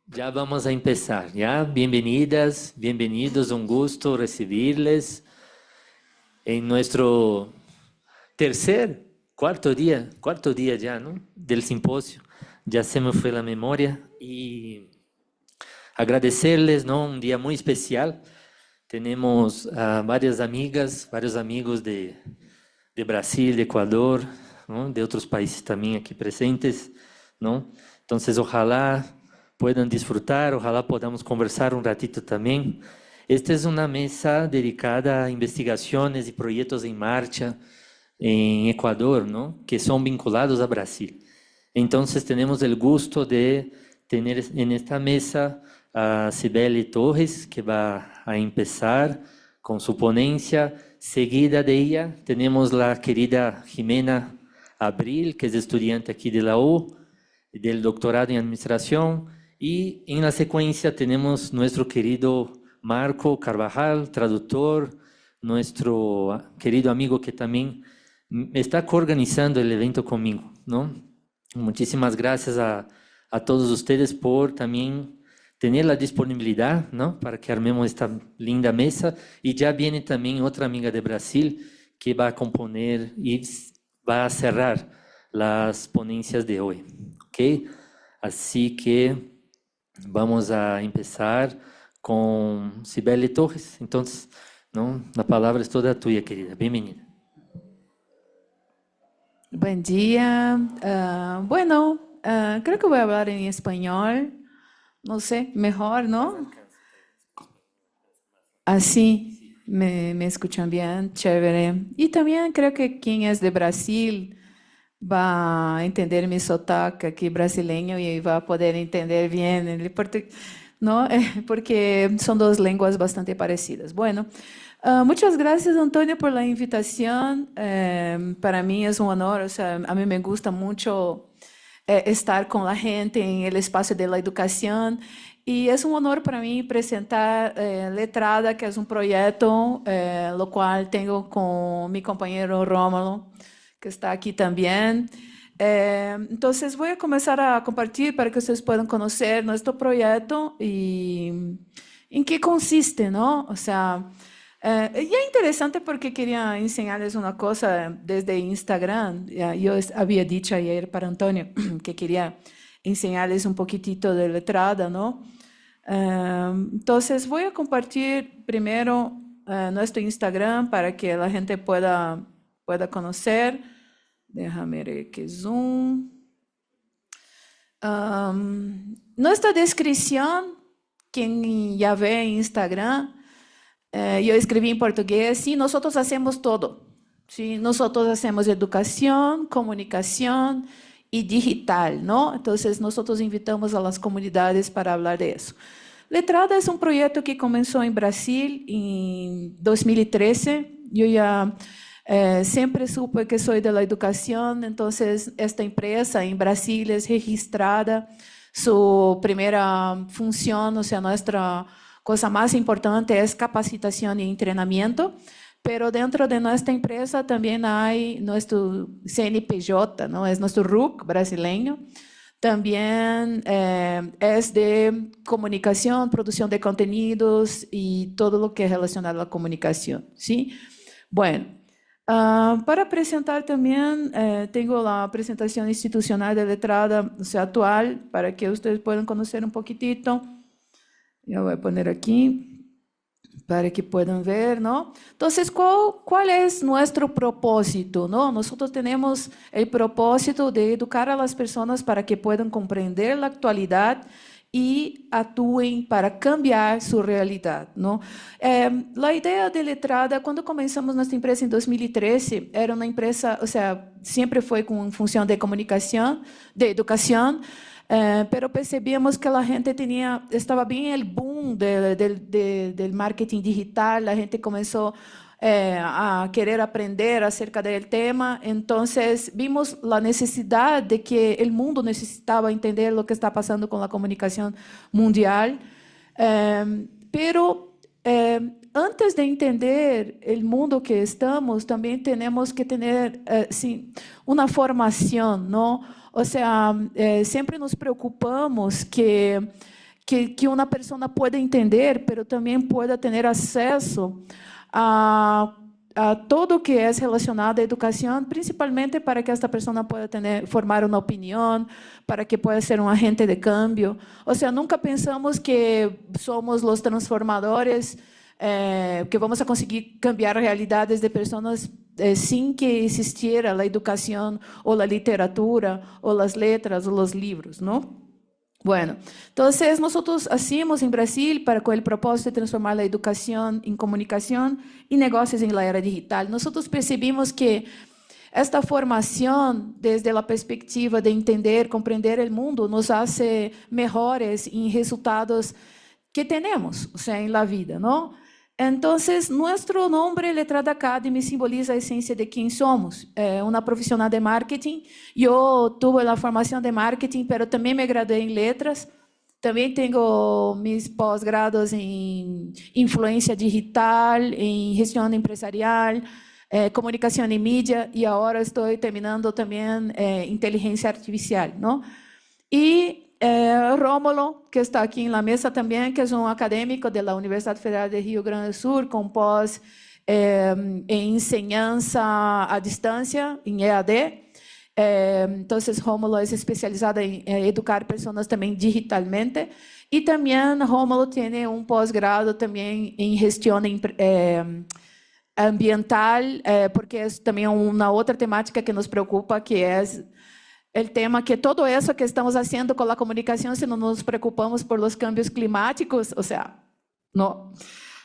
Ya vamos a empezar, ¿ya? Bienvenidas, bienvenidos, un gusto recibirles en nuestro cuarto día ya, ¿no? Del simposio. Ya se me fue la memoria y agradecerles, ¿no? Un día muy especial. Tenemos a varias amigas, varios amigos de Brasil, de Ecuador, ¿no? De otros países también aquí presentes, ¿no? Entonces, ojalá puedan disfrutar, ojalá podamos conversar un ratito también. Esta es una mesa dedicada a investigaciones y proyectos en marcha en Ecuador, ¿no? Que son vinculados a Brasil. Entonces, tenemos el gusto de tener en esta mesa a Cibele Torres, que va a empezar con su ponencia. Seguida de ella, tenemos la querida Jimena Abril, que es estudiante aquí de la U, del doctorado en Administración. Y en la secuencia tenemos nuestro querido Marco Carvajal, traductor, nuestro querido amigo que también está coorganizando el evento conmigo, ¿no? Muchísimas gracias a todos ustedes por también tener la disponibilidad, ¿no? Para que armemos esta linda mesa. Y ya viene también otra amiga de Brasil que va a componer y va a cerrar las ponencias de hoy, ¿ok? Así que vamos a empezar con Cibele Torres. Entonces, ¿no? La palabra es toda tuya, querida. Bienvenida. Buen día. Bueno, creo que voy a hablar en español. No sé, mejor, ¿no? Así me escuchan bien, chévere. Y también creo que quien es de Brasil va a entender mi sotaque aquí brasileño y va a poder entender bien el portugués, ¿no? Porque son dos lenguas bastante parecidas. Bueno, muchas gracias, Antonio, por la invitación. Para mí es un honor, o sea, a mí me gusta mucho estar con la gente en el espacio de la educación. Y es un honor para mí presentar Letrada, que es un proyecto lo cual tengo con mi compañero Rómulo, que está aquí también. Entonces voy a comenzar a compartir para que ustedes puedan conocer nuestro proyecto y en qué consiste, ¿no? O sea, y es interesante porque quería enseñarles una cosa desde Instagram. Yo había dicho ayer para Antonio que quería enseñarles un poquitito de letrada, ¿no? Entonces voy a compartir primero nuestro Instagram para que la gente pueda conocer. Déjame ver que zoom. Nuestra descripción, quien ya ve en Instagram, yo escribí en portugués, sí, nosotros hacemos todo. Sí, nosotros hacemos educación, comunicación y digital, ¿no? Entonces, nosotros invitamos a las comunidades para hablar de eso. Letrada es un proyecto que comenzó en Brasil en 2013. Yo ya siempre supe que soy de la educación, entonces esta empresa en Brasil es registrada. Su primera función, o sea, nuestra cosa más importante es capacitación y entrenamiento, pero dentro de nuestra empresa también hay nuestro CNPJ, ¿no? Es nuestro RUC brasileño. También es de comunicación, producción de contenidos y todo lo que es relacionado a la comunicación, ¿sí? Bueno, para presentar también, tengo la presentación institucional de letrada, o sea, actual, para que ustedes puedan conocer un poquitito. Yo voy a poner aquí para que puedan ver, ¿no? Entonces, ¿cuál es nuestro propósito, no? Nosotros tenemos el propósito de educar a las personas para que puedan comprender la actualidad y actúen para cambiar su realidad, ¿no? La idea de Letrada, cuando comenzamos nuestra empresa en 2013, era una empresa, o sea, siempre fue con función de comunicación, de educación, pero percebíamos que la gente estaba bien el boom del marketing digital, la gente comenzó a querer aprender acerca del tema, entonces vimos la necesidad de que el mundo necesitaba entender lo que está pasando con la comunicación mundial, pero antes de entender el mundo que estamos, también tenemos que tener sí, una formación, ¿no? O sea, siempre nos preocupamos que uma pessoa pueda entender, pero também pueda ter acesso a todo que é relacionado à educação, principalmente para que esta pessoa pueda formar uma opinião, para que pueda ser um agente de cambio. Ou seja, nunca pensamos que somos os transformadores, que vamos a conseguir cambiar realidades de pessoas sin que existiera a educação, ou a literatura, ou as letras, ou os livros, não? Bueno, entonces nosotros hacemos en Brasil con el propósito de transformar la educación en comunicación y negocios en la era digital. Nosotros percibimos que esta formación desde la perspectiva de entender, comprender el mundo, nos hace mejores en resultados que tenemos, o sea, en la vida, ¿no? Entonces, nuestro nombre, Letrada Academy, simboliza a esencia de quién somos. Una profesional de marketing. Yo tuve la formación de marketing, pero también me gradué en letras. También tengo mis posgrados en influencia digital, en gestión empresarial, comunicación y media, y ahora estoy terminando también inteligencia artificial, ¿no? Y Rómulo, que está aqui na mesa também, que é um acadêmico da Universidade Federal de Rio Grande do Sul, com pós em enseñança à distância, em EAD. Então, Rómulo é especializado em educar pessoas também digitalmente. E também Rómulo tem um pós-grado também em gestão ambiental, porque é também uma outra temática que nos preocupa, que é el tema que todo eso que estamos haciendo con la comunicación, si no nos preocupamos por los cambios climáticos, o sea, no.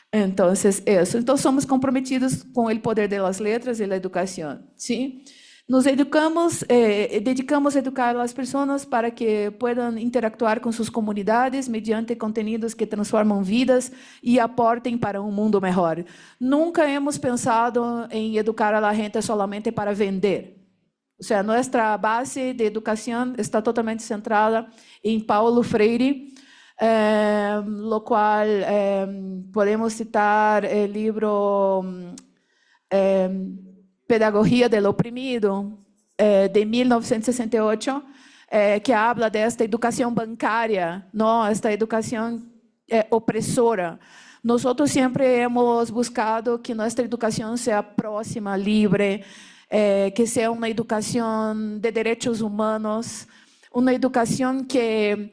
Entonces, eso. Entonces, somos comprometidos con el poder de las letras y la educación, ¿sí? Nos dedicamos a educar a las personas para que puedan interactuar con sus comunidades mediante contenidos que transforman vidas y aporten para un mundo mejor. Nunca hemos pensado en educar a la gente solamente para vender. O sea, nuestra base de educación está totalmente centrada en Paulo Freire, lo cual podemos citar el libro Pedagogía del Oprimido, de 1968, que habla de esta educación bancaria, ¿no? Esta educación opresora. Nosotros siempre hemos buscado que nuestra educación sea próxima, libre, que sea una educación de derechos humanos, una educación que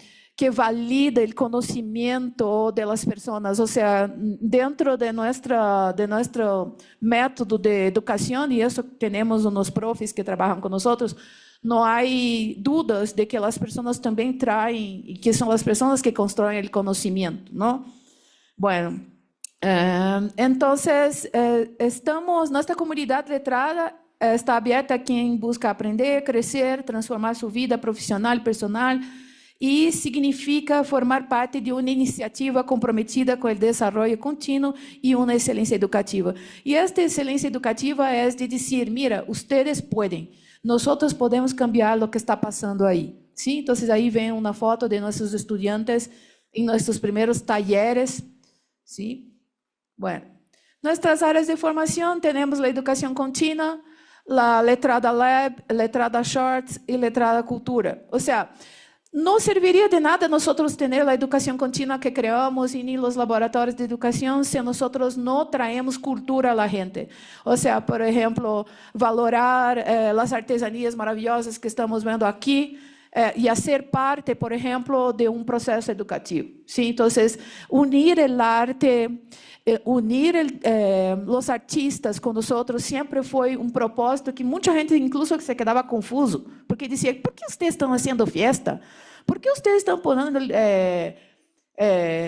valida el conocimiento de las personas. O sea, dentro de nuestro método de educación, y eso tenemos unos profes que trabajan con nosotros, no hay dudas de que las personas también traen, y que son las personas que construyen el conocimiento, ¿no? Bueno, entonces, nuestra comunidad letrada está abierta a quien busca aprender, crecer, transformar su vida profesional, personal, y significa formar parte de una iniciativa comprometida con el desarrollo continuo y una excelencia educativa. Y esta excelencia educativa es de decir, mira, ustedes pueden, nosotros podemos cambiar lo que está pasando ahí. ¿Sí? Entonces, ahí ven una foto de nuestros estudiantes en nuestros primeros talleres. ¿Sí? Bueno, nuestras áreas de formación tenemos la educación continua, la letrada lab, letrada shorts y letrada cultura. O sea, no serviría de nada nosotros tener la educación continua que creamos en los laboratorios de educación si nosotros no traemos cultura a la gente. O sea, por ejemplo, valorar las artesanías maravillosas que estamos viendo aquí, y hacer parte, por ejemplo, de un proceso educativo. ¿Sí? Entonces, unir el arte, los artistas con nosotros siempre fue un propósito que mucha gente incluso se quedaba confuso, porque decía, ¿por qué ustedes están haciendo fiesta? ¿Por qué ustedes están poniendo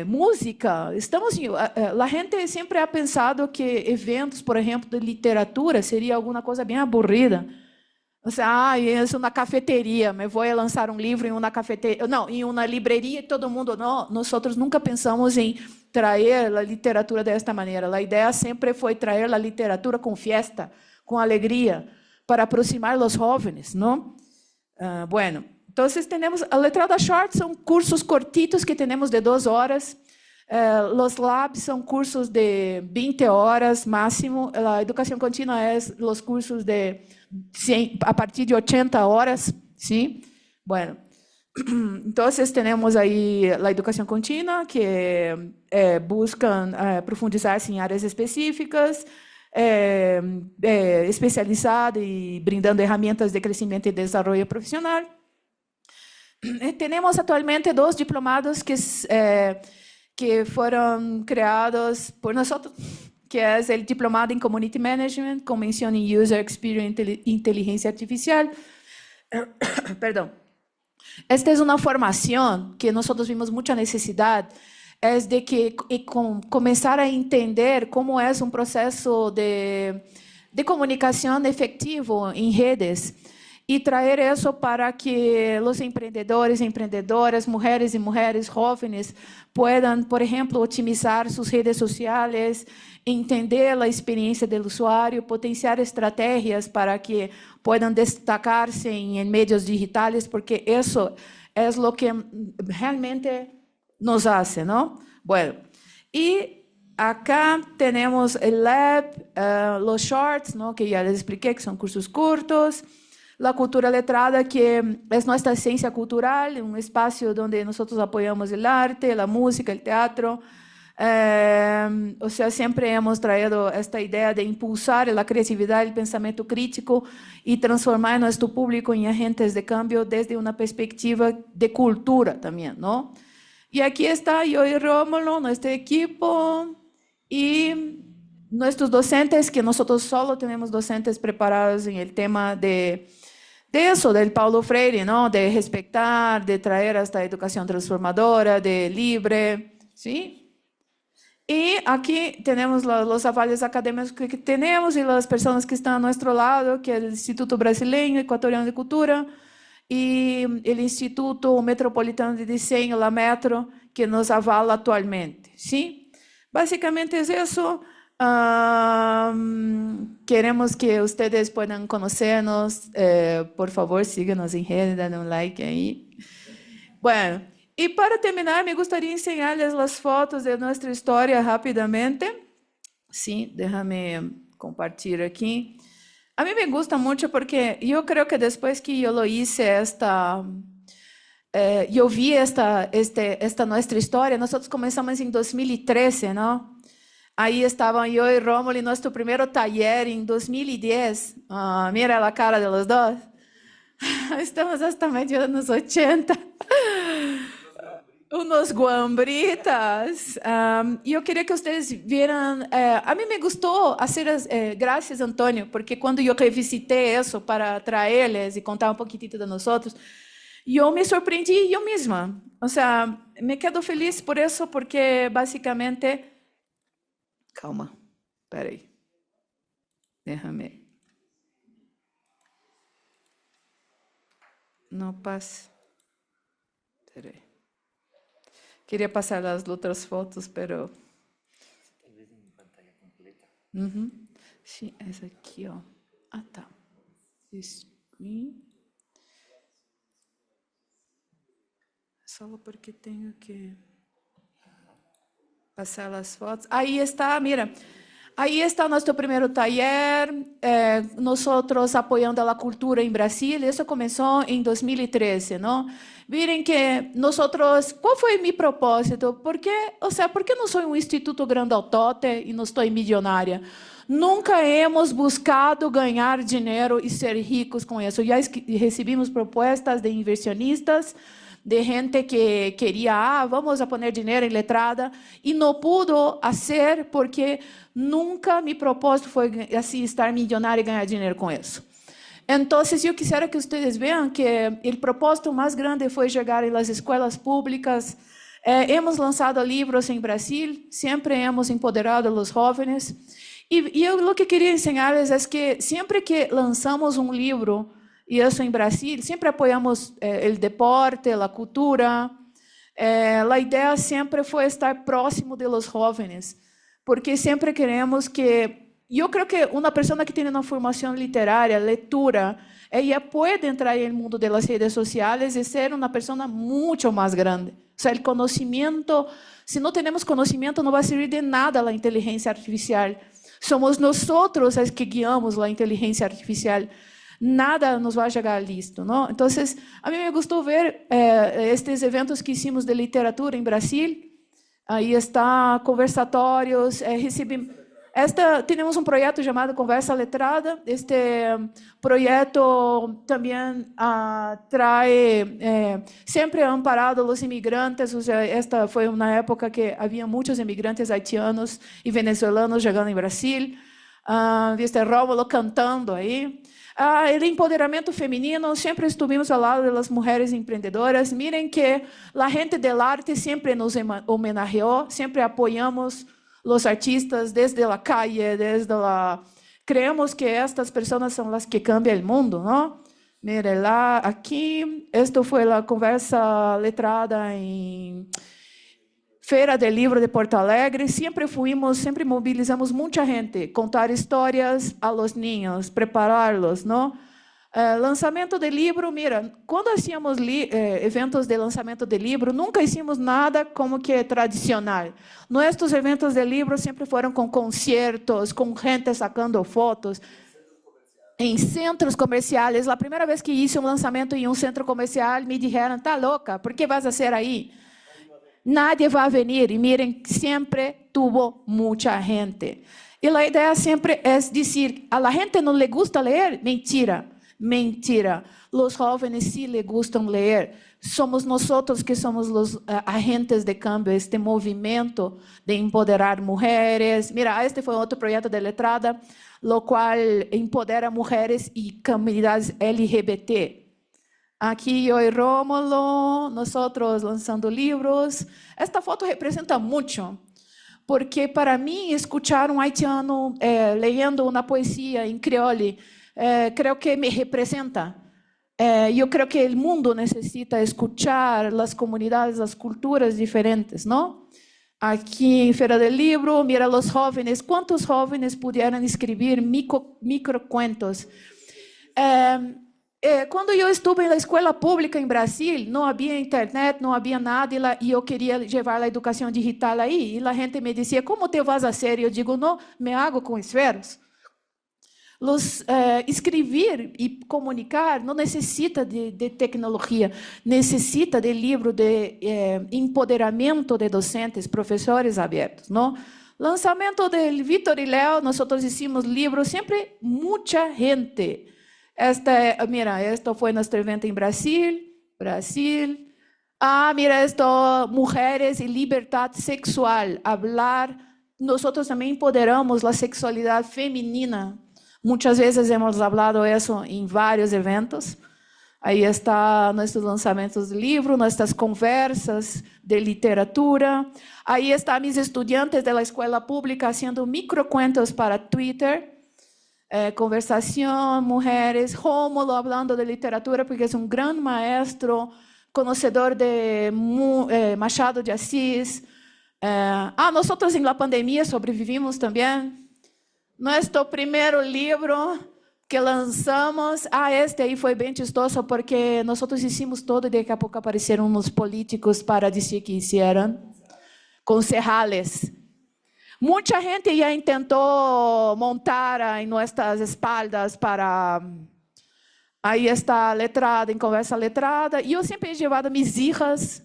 música? La gente siempre ha pensado que eventos, por ejemplo, de literatura sería alguna cosa bien aburrida. O sea, es una cafetería, me voy a lanzar un libro en una cafetería, no, en una librería y todo el mundo, no, nosotros nunca pensamos en traer la literatura de esta manera. La idea siempre fue traer la literatura con fiesta, con alegría, para aproximar a los jóvenes, ¿no? Bueno, entonces tenemos, a letrada short son cursos cortitos que tenemos de 2 horas, los labs son cursos de 20 horas máximo, la educación continua es los cursos de 100, a partir de 80 horas, ¿sí? Bueno, Entonces, tenemos ahí la educación continua, que buscan profundizar-se em áreas específicas, especializada e brindando ferramentas de crescimento e desenvolvimento profissional. Temos atualmente 2 diplomados que foram criados por nós, que é o diplomado em Community Management, com menção em User Experience e Inteligência Artificial. Perdão. Esta é uma formação que nós vimos muita necessidade, é de que começar a entender como é um processo de comunicação efetivo em redes e trazer isso para que os empreendedores e empreendedoras, mulheres e mulheres jovens, puedan, por exemplo, otimizar suas redes sociais, entender a experiência do usuário, potenciar estratégias para que puedan destacar-se em meios digitais, porque isso é o que realmente nos hace, ¿no? Bueno, y acá tenemos el lab, los shorts, ¿no? Que ya les expliqué, que son cursos cortos, la cultura letrada, que es nuestra ciencia cultural, un espacio donde nosotros apoyamos el arte, la música, el teatro. O sea, siempre hemos traído esta idea de impulsar la creatividad, el pensamiento crítico y transformar nuestro público en agentes de cambio desde una perspectiva de cultura también, ¿no? Y aquí está yo y Rómulo, nuestro equipo, y nuestros docentes, que nosotros solo tenemos docentes preparados en el tema de eso, del Paulo Freire, ¿no? De respetar, de traer esta educación transformadora, de libre, ¿sí? Y aquí tenemos los avales académicos que tenemos y las personas que están a nuestro lado, que es el Instituto Brasileño Ecuatoriano de Cultura, e o Instituto Metropolitano de Desenho, la Metro, que nos avala atualmente. ¿Sí? Basicamente es eso. Queremos que ustedes puedan conocernos. Por favor, síganos en redes, dan un like ahí. Bueno, y para terminar, me gustaría enseñarles las fotos de nuestra historia rápidamente. Sí, déjame compartir aquí. A mí me gusta mucho porque yo creo que después que yo lo hice, yo vi esta nuestra historia. Nosotros comenzamos en 2013, ¿no? Ahí estaban yo y Rómulo en nuestro primer taller en 2010. Mira la cara de los dos. Estamos hasta medio de los 80. Unos guambritas. Eu queria que vocês vieram. A mim me gostou fazer graças, Antônio, porque quando eu revisitei isso para trazer-les e contar um pouquinho de nós outros, eu me surpreendi eu mesma. Ou seja, me quedo feliz por isso, porque basicamente. Calma, peraí. Déjame. Não passa. Peraí. Queria passar as outras fotos, pero... Talvez em pantalla completa. Sim, essa aqui, ó. Ah, tá. Screen. Só porque tenho que passar as fotos. Aí está, mira. Aí está nosso primeiro taller, nós apoiando a cultura em Brasil. Isso começou em 2013, não? Miren que nós, qual foi meu propósito? Porque não sou um instituto grandotote e não estou milionária? Nunca hemos buscado ganhar dinheiro e ser ricos com isso. Já recebemos propostas de inversionistas, de gente que queria, vamos a poner dinheiro em letrada, e não pudo fazer porque nunca meu propósito foi assim, estar milionário e ganhar dinheiro com isso. Então, eu quisiera que vocês vejam que o propósito mais grande foi chegar às escolas públicas. Hemos lançado livros em Brasil, sempre hemos empoderado os jovens. E eu o que queria ensinar-lhes é que sempre que lançamos um livro, e isso em Brasil, sempre apoiamos o deporte, a cultura. A ideia sempre foi estar próximo de los jovens, porque sempre queremos que... Eu creio que uma pessoa que tem uma formação literária, leitura, ela pode entrar no mundo das redes sociais e ser uma pessoa muito mais grande. O sea, o conhecimento, se não temos conhecimento, não vai servir de nada a inteligência artificial. Somos nós os que guiamos a inteligência artificial. nada nos vai chegar listo, não? Então, a mim me gostou ver estes eventos que hicimos de literatura em Brasil. Aí está conversatórios, temos um projeto chamado Conversa Letrada. Este projeto também sempre amparado os imigrantes. Ou seja, esta foi uma época que havia muitos imigrantes haitianos e venezuelanos chegando em Brasil. Viste Rómulo cantando aí. O empoderamento feminino, sempre estivemos ao lado das mulheres empreendedoras. Miren que a gente do arte sempre nos homenageou, sempre apoiamos os artistas desde a calle, creemos que estas pessoas são as que cambiam o mundo, não? Mire lá, aqui, esta foi a conversa letrada em Feira del Livro de Porto Alegre. Sempre mobilizamos muita gente, contar histórias a los niños, prepará-los, não? Lançamento de livro, mira, quando hacíamos eventos de lançamento de livro, nunca hicimos nada como que tradicional. Nossos eventos de livro sempre foram com concertos, com gente sacando fotos. Em centros comerciais, a primeira vez que hice um lançamento em um centro comercial, me disseram, tá louca, por que vas a ser aí? Nadie vai venir. E miren, sempre tuvo muita gente. E a ideia sempre é dizer, a la gente não le gusta ler? Mentira. Mentira. Los jóvenes sí le gustan leer. Somos nosotros que somos los agentes de cambio, este movimento de empoderar mulheres. Mira, este foi outro projeto de letrada, lo qual empodera mulheres e comunidades LGBT. Aqui eu e Rómulo, nós lançando livros. Esta foto representa muito, porque para mim, escutar um haitiano lendo uma poesia em crioulo, creo que me representa. Eu creo que o mundo necessita escuchar as comunidades, as culturas diferentes, não? Aqui em Feira del Libro, mira os jovens, quantos jovens puderam escrever microcuentos. Quando eu estive na escola pública em Brasil, não havia internet, não havia nada, e eu queria levar a educação digital aí, e a gente me dizia, como te vas a hacer? Eu digo, não, me hago com esferos. Escrever e comunicar não necessita de tecnologia, necessita de livro de empoderamento de docentes, professores abertos, não? Lançamento de Vitor e Léo, nós hicimos livros, sempre muita gente. Mira, esto foi nosso evento em Brasil. Mira, esto, mulheres e liberdade sexual, hablar. Nós também empoderamos a sexualidade feminina. Muitas vezes hemos hablado isso em vários eventos. Aí está nossos lançamentos de livro, nossas conversas de literatura. Aí está mis estudiantes da escola pública fazendo microcuentos para Twitter. Conversação, mulheres. Rómulo hablando de literatura, porque é um grande maestro, conhecedor de Machado de Assis. Nós em la pandemia sobrevivimos também. Nosso primeiro livro que lançamos, este aí foi bem chistoso, porque nós hicimos todo e daqui a pouco apareceram uns políticos para dizer que fizeram concejales. Muita gente já tentou montar em nossas espaldas para... Aí está letrada, em conversa letrada. E eu sempre he levado minhas hijas,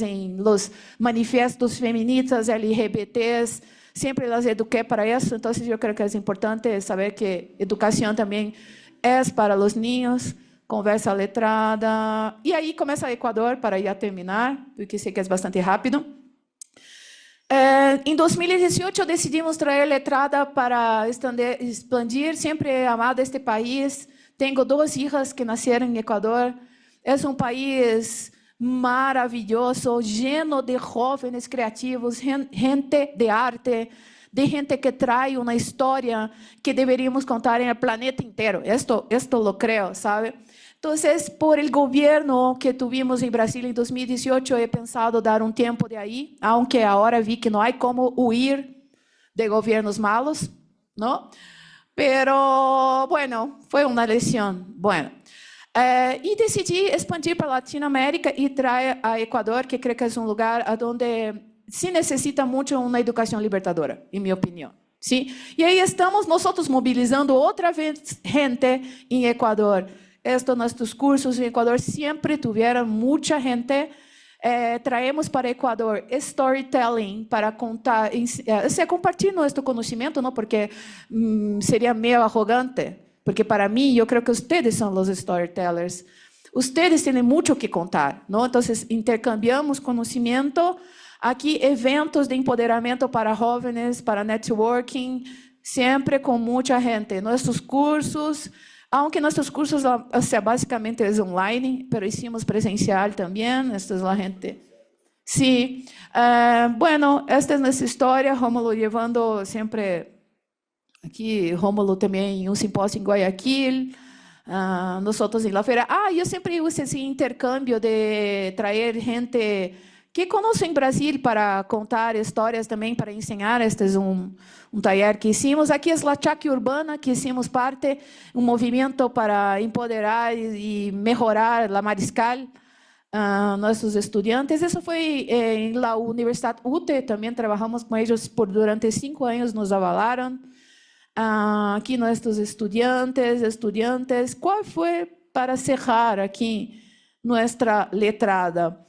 em los manifestos feministas, LGBTs, sempre las eduquei para isso. Então, eu creio que é importante saber que educação também é para os niños, conversa letrada. E aí começa o Equador, para já terminar, porque sei que é bastante rápido. Em 2018, decidimos trazer letrada para expandir. Sempre he amado este país. Tenho 2 hijas que nasceram em Equador. É um país maravilhoso, lleno de jóvenes criativos, gente de arte, de gente que trae uma história que deveríamos contar no planeta inteiro. Esto lo creo, sabe? Então, por el governo que tuvimos em Brasil em 2018, he pensado dar um tempo de aí, aunque agora vi que não há como huir de governos malos, não? Pero, bueno, foi uma lição. Bueno. E decidi expandir para a Latinoamérica e trazer a Equador, que creio que é um lugar onde se necessita muito uma educação libertadora, em minha opinião. ¿sí? Y ahí estamos nosotros movilizando otra vez gente en Ecuador. Nuestros cursos en Ecuador siempre tuvieron mucha gente. Traemos para Ecuador storytelling para contar, compartir nuestro conocimiento, ¿no? Porque sería medio arrogante, porque para mí yo creo que ustedes son los storytellers. Ustedes tienen mucho que contar, ¿no? Entonces intercambiamos conocimiento. Aquí eventos de empoderamento para jóvenes, para networking, siempre con mucha gente. Nuestros cursos, aunque nuestros cursos, o sea, básicamente es online, pero hicimos presencial también. Esta es la gente. Sí, bueno, esta es nuestra historia. Rómulo llevando siempre, aquí Rómulo también en un simposio en Guayaquil, nosotros en la feira. Yo siempre uso ese intercambio de traer gente que conoce en Brasil para contar histórias também, para ensinar. Este é taller que hicimos. Aqui é a Chaque Urbana, que hicimos parte, movimento para empoderar e melhorar a Mariscal, nossos estudantes. Isso foi em la Universidade UTE, também trabalhamos com eles durante 5 anos, nos avalaram. Aqui nossos estudantes. Qual foi, para cerrar aqui, nossa letrada?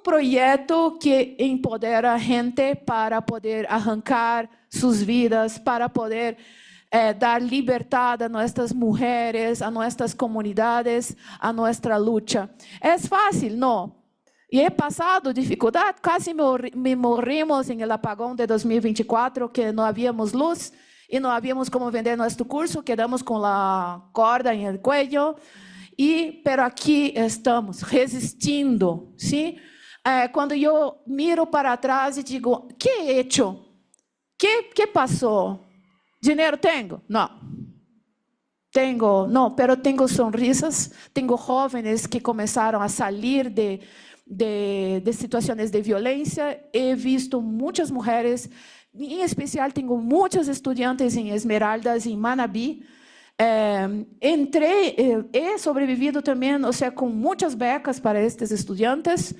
Projeto que empodera a gente para poder arrancar suas vidas, para poder dar liberdade a nossas mulheres, a nossas comunidades, a nossa luta. É fácil? Não. E é passado dificuldade? Quase me morrimos em el apagão de 2024, que não havíamos luz e não havíamos como vender nosso curso, quedamos com a corda em el cuello. Pero aqui estamos resistindo, ¿sí? Quando eu miro para trás e digo, ¿qué he hecho? ¿Qué pasó? ¿Dinero tengo? No. No, pero tengo sonrisas, tengo jóvenes que começaram a salir de situações de violência. He visto muitas mulheres, em especial tenho muitos estudantes em Esmeraldas, em Manabí. He sobrevivido também, ou seja, com muitas becas para estes estudantes,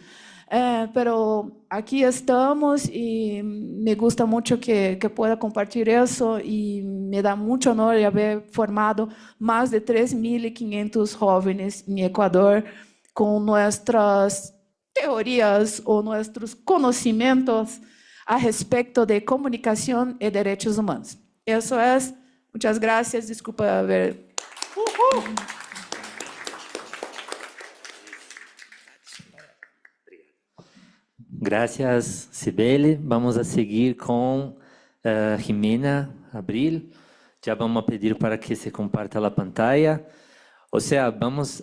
pero aqui estamos e me gusta muito que pueda compartilhar isso e me dá muito honor de haver formado mais de 3.500 jovens em Equador com nossas teorias ou nossos conhecimentos a respeito de comunicação e direitos humanos. Isso é. Muchas gracias, disculpa haber. Gracias, Cibele. Vamos a seguir com Jimena Abril. Já vamos a pedir para que se comparta a pantalla. Ou seja, vamos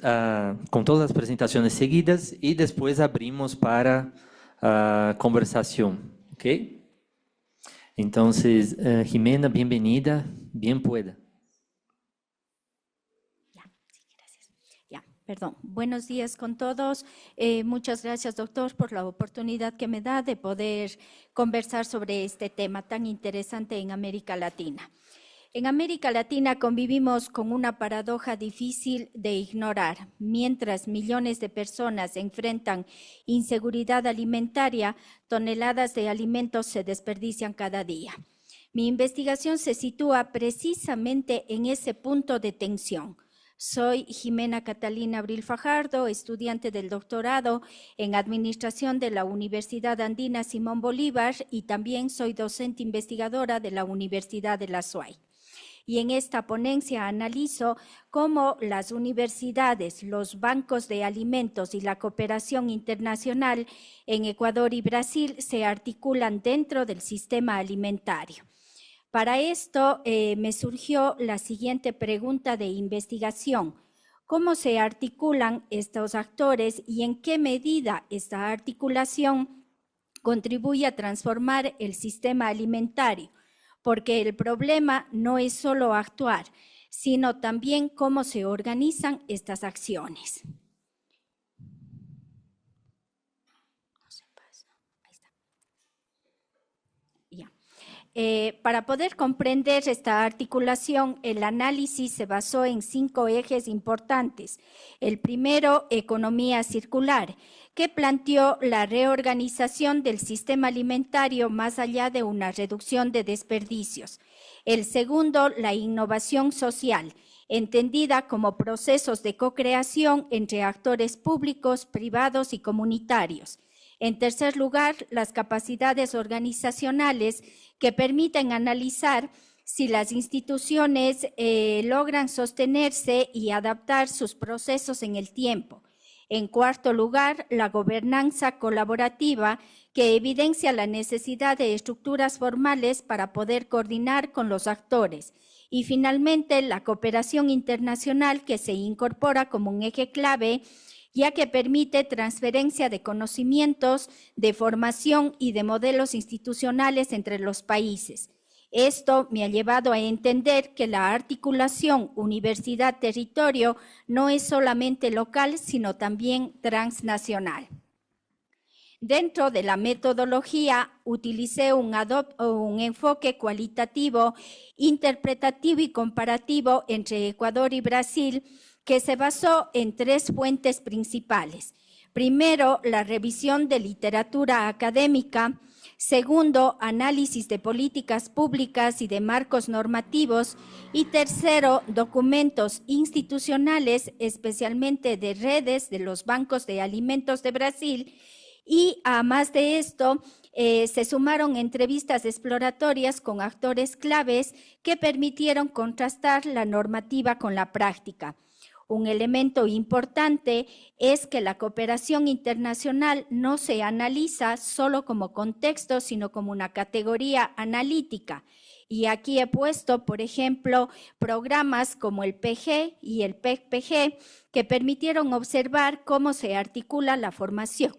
com todas as apresentações seguidas e depois abrimos para conversação, ¿ok? Entonces, Jimena, bienvenida, bien pueda. Sí, gracias. Perdón. Buenos días con todos. Muchas gracias, doctor, por la oportunidad que me da de poder conversar sobre este tema tan interesante en América Latina. En América Latina convivimos con una paradoja difícil de ignorar. Mientras millones de personas enfrentan inseguridad alimentaria, toneladas de alimentos se desperdician cada día. Mi investigación se sitúa precisamente en ese punto de tensión. Soy Jimena Catalina Abril Fajardo, estudiante del doctorado en Administración de la Universidad Andina Simón Bolívar y también soy docente investigadora de la Universidad de la SUAY. Y en esta ponencia analizo cómo las universidades, los bancos de alimentos y la cooperación internacional en Ecuador y Brasil se articulan dentro del sistema alimentario. Para esto me surgió la siguiente pregunta de investigación. ¿Cómo se articulan estos actores y en qué medida esta articulación contribuye a transformar el sistema alimentario? Porque el problema no es solo actuar, sino también cómo se organizan estas acciones. Para poder comprender esta articulación, el análisis se basó en 5 ejes importantes. El primero, economía circular, que planteó la reorganización del sistema alimentario más allá de una reducción de desperdicios. El segundo, la innovación social, entendida como procesos de co-creación entre actores públicos, privados y comunitarios. En tercer lugar, las capacidades organizacionales que permiten analizar si las instituciones logran sostenerse y adaptar sus procesos en el tiempo. En cuarto lugar, la gobernanza colaborativa que evidencia la necesidad de estructuras formales para poder coordinar con los actores. Y finalmente, la cooperación internacional que se incorpora como un eje clave, ya que permite transferencia de conocimientos, de formación y de modelos institucionales entre los países. Esto me ha llevado a entender que la articulación universidad-territorio no es solamente local, sino también transnacional. Dentro de la metodología utilicé un enfoque cualitativo, interpretativo y comparativo entre Ecuador y Brasil, que se basó en 3 fuentes principales. Primero, la revisión de literatura académica. Segundo, análisis de políticas públicas y de marcos normativos. Y tercero, documentos institucionales, especialmente de redes de los bancos de alimentos de Brasil. Y además de esto, se sumaron entrevistas exploratorias con actores claves que permitieron contrastar la normativa con la práctica. Un elemento importante es que la cooperación internacional no se analiza solo como contexto, sino como una categoría analítica. Y aquí he puesto, por ejemplo, programas como el PG y el PEC-PG que permitieron observar cómo se articula la formación,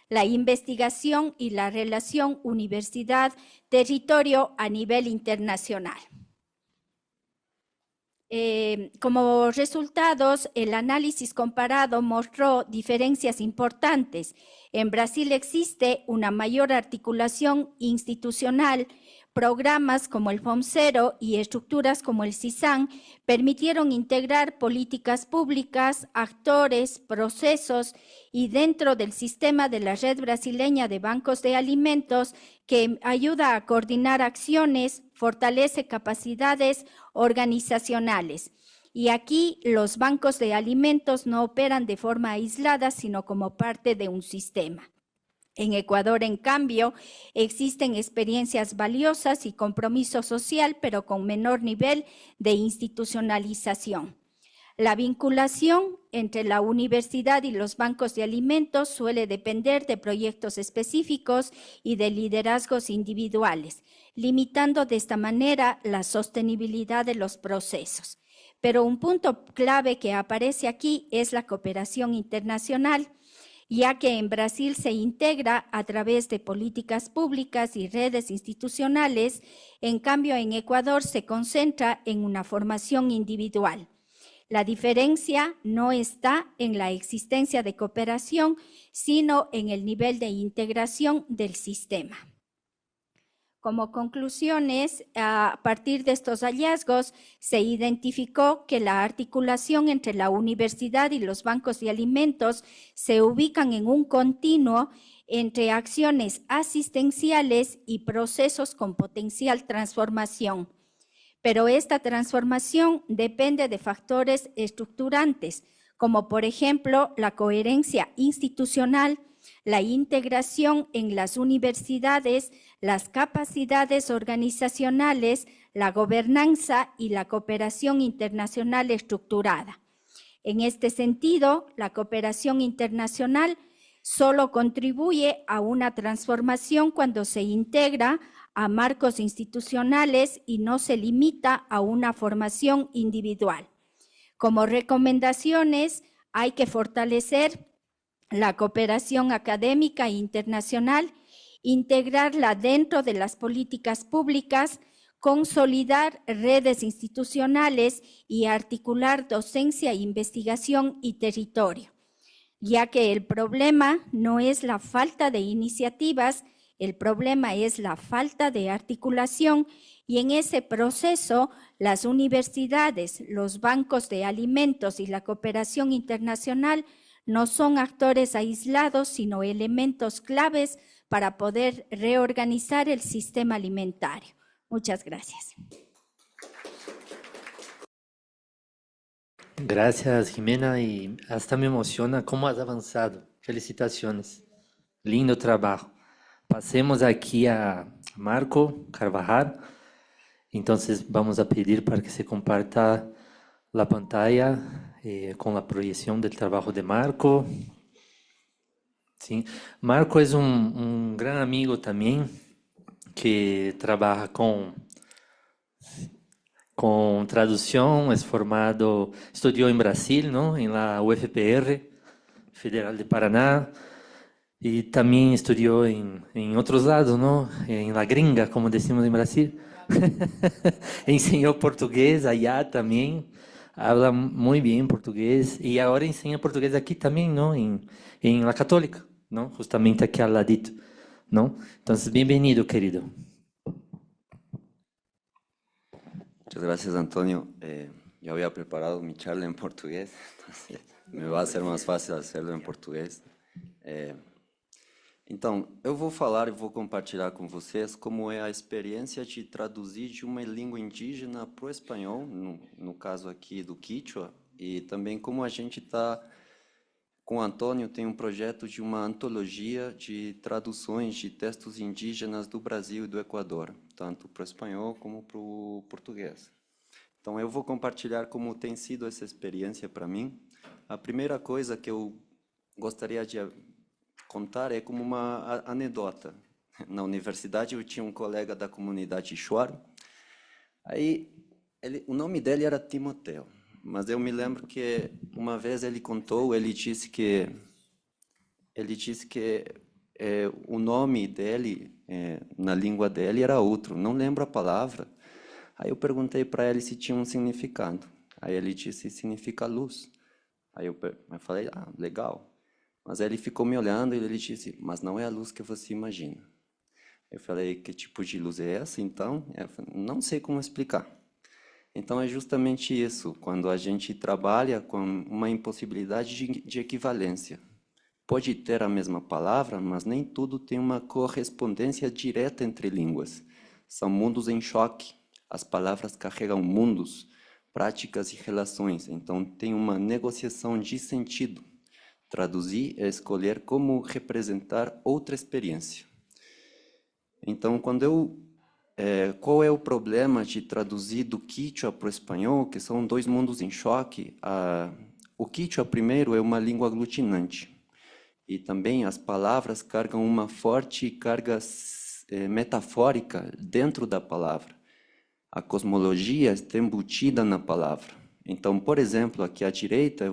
la investigación y la relación universidad-territorio a nivel internacional. Como resultados, el análisis comparado mostró diferencias importantes. En Brasil existe una mayor articulación institucional. Programas como el FOMCERO y estructuras como el CISAN permitieron integrar políticas públicas, actores, procesos y dentro del sistema de la Red Brasileña de Bancos de Alimentos que ayuda a coordinar acciones, fortalece capacidades organizacionales. Y aquí los bancos de alimentos no operan de forma aislada, sino como parte de un sistema. En Ecuador, en cambio, existen experiencias valiosas y compromiso social, pero con menor nivel de institucionalización. La vinculación entre la universidad y los bancos de alimentos suele depender de proyectos específicos y de liderazgos individuales, limitando de esta manera la sostenibilidad de los procesos. Pero un punto clave que aparece aquí es la cooperación internacional, ya que en Brasil se integra a través de políticas públicas y redes institucionales, en cambio en Ecuador se concentra en una formación individual. La diferencia no está en la existencia de cooperación, sino en el nivel de integración del sistema. Como conclusiones, a partir de estos hallazgos, se identificó que la articulación entre la universidad y los bancos de alimentos se ubican en un continuo entre acciones asistenciales y procesos con potencial transformación. Pero esta transformación depende de factores estructurantes, como por ejemplo la coherencia institucional, la integración en las universidades, las capacidades organizacionales, la gobernanza y la cooperación internacional estructurada. En este sentido, la cooperación internacional solo contribuye a una transformación cuando se integra a marcos institucionales y no se limita a una formación individual. Como recomendaciones, hay que fortalecer la cooperación académica e internacional, integrarla dentro de las políticas públicas, consolidar redes institucionales y articular docencia, investigación y territorio, ya que el problema no es la falta de iniciativas, el problema es la falta de articulación y en ese proceso las universidades, los bancos de alimentos y la cooperación internacional No son actores aislados, sino elementos claves para poder reorganizar el sistema alimentario. Muchas gracias. Gracias, Jimena, y hasta me emociona cómo has avanzado. Felicitaciones. Lindo trabajo. Pasemos aquí a Marco Carvajal. Entonces vamos a pedir para que se comparta la pantalla con la proyección del trabajo de Marco. Sí. Marco es un gran amigo también que trabaja con traducción, es formado, estudió en Brasil, ¿no? En la UFPR, Federal de Paraná, y también estudió en otros lados, ¿no? En la gringa, como decimos en Brasil. Enseñó portugués allá también, habla muy bien portugués, y ahora enseña portugués aquí también, ¿no? En la Católica, ¿no? Justamente aquí al ladito, ¿no? Entonces, bienvenido, querido. Muchas gracias, Antonio. Ya había preparado mi charla en portugués, entonces me va a ser mais fácil hacerlo em português. Então, eu vou falar e vou compartilhar com vocês como é a experiência de traduzir de uma língua indígena para o espanhol, no caso aqui do Quechua, e também como a gente está, com o Antônio, tem um projeto de uma antologia de traduções de textos indígenas do Brasil e do Equador, tanto para o espanhol como para o português. Então, eu vou compartilhar como tem sido essa experiência para mim. A primeira coisa que eu gostaria de contar é como uma anedota. Na universidade, eu tinha um colega da comunidade Shuar. Aí, o nome dele era Timoteo. Mas eu me lembro que uma vez ele contou, ele disse que o nome dele, na língua dele, era outro. Não lembro a palavra. Aí eu perguntei para ele se tinha um significado. Aí ele disse, significa luz. Aí eu falei, legal. Mas ele ficou me olhando e ele disse, mas não é a luz que você imagina. Eu falei, que tipo de luz é essa, então? Eu falei, não sei como explicar. Então, é justamente isso, quando a gente trabalha com uma impossibilidade de equivalência. Pode ter a mesma palavra, mas nem tudo tem uma correspondência direta entre línguas. São mundos em choque. As palavras carregam mundos, práticas e relações. Então, tem uma negociação de sentido. Traduzir é escolher como representar outra experiência. Então, qual é o problema de traduzir do Quechua para o espanhol, que são dois mundos em choque? O Quechua, primeiro, é uma língua aglutinante. E também as palavras carregam uma forte carga metafórica dentro da palavra. A cosmologia está embutida na palavra. Então, por exemplo, aqui à direita,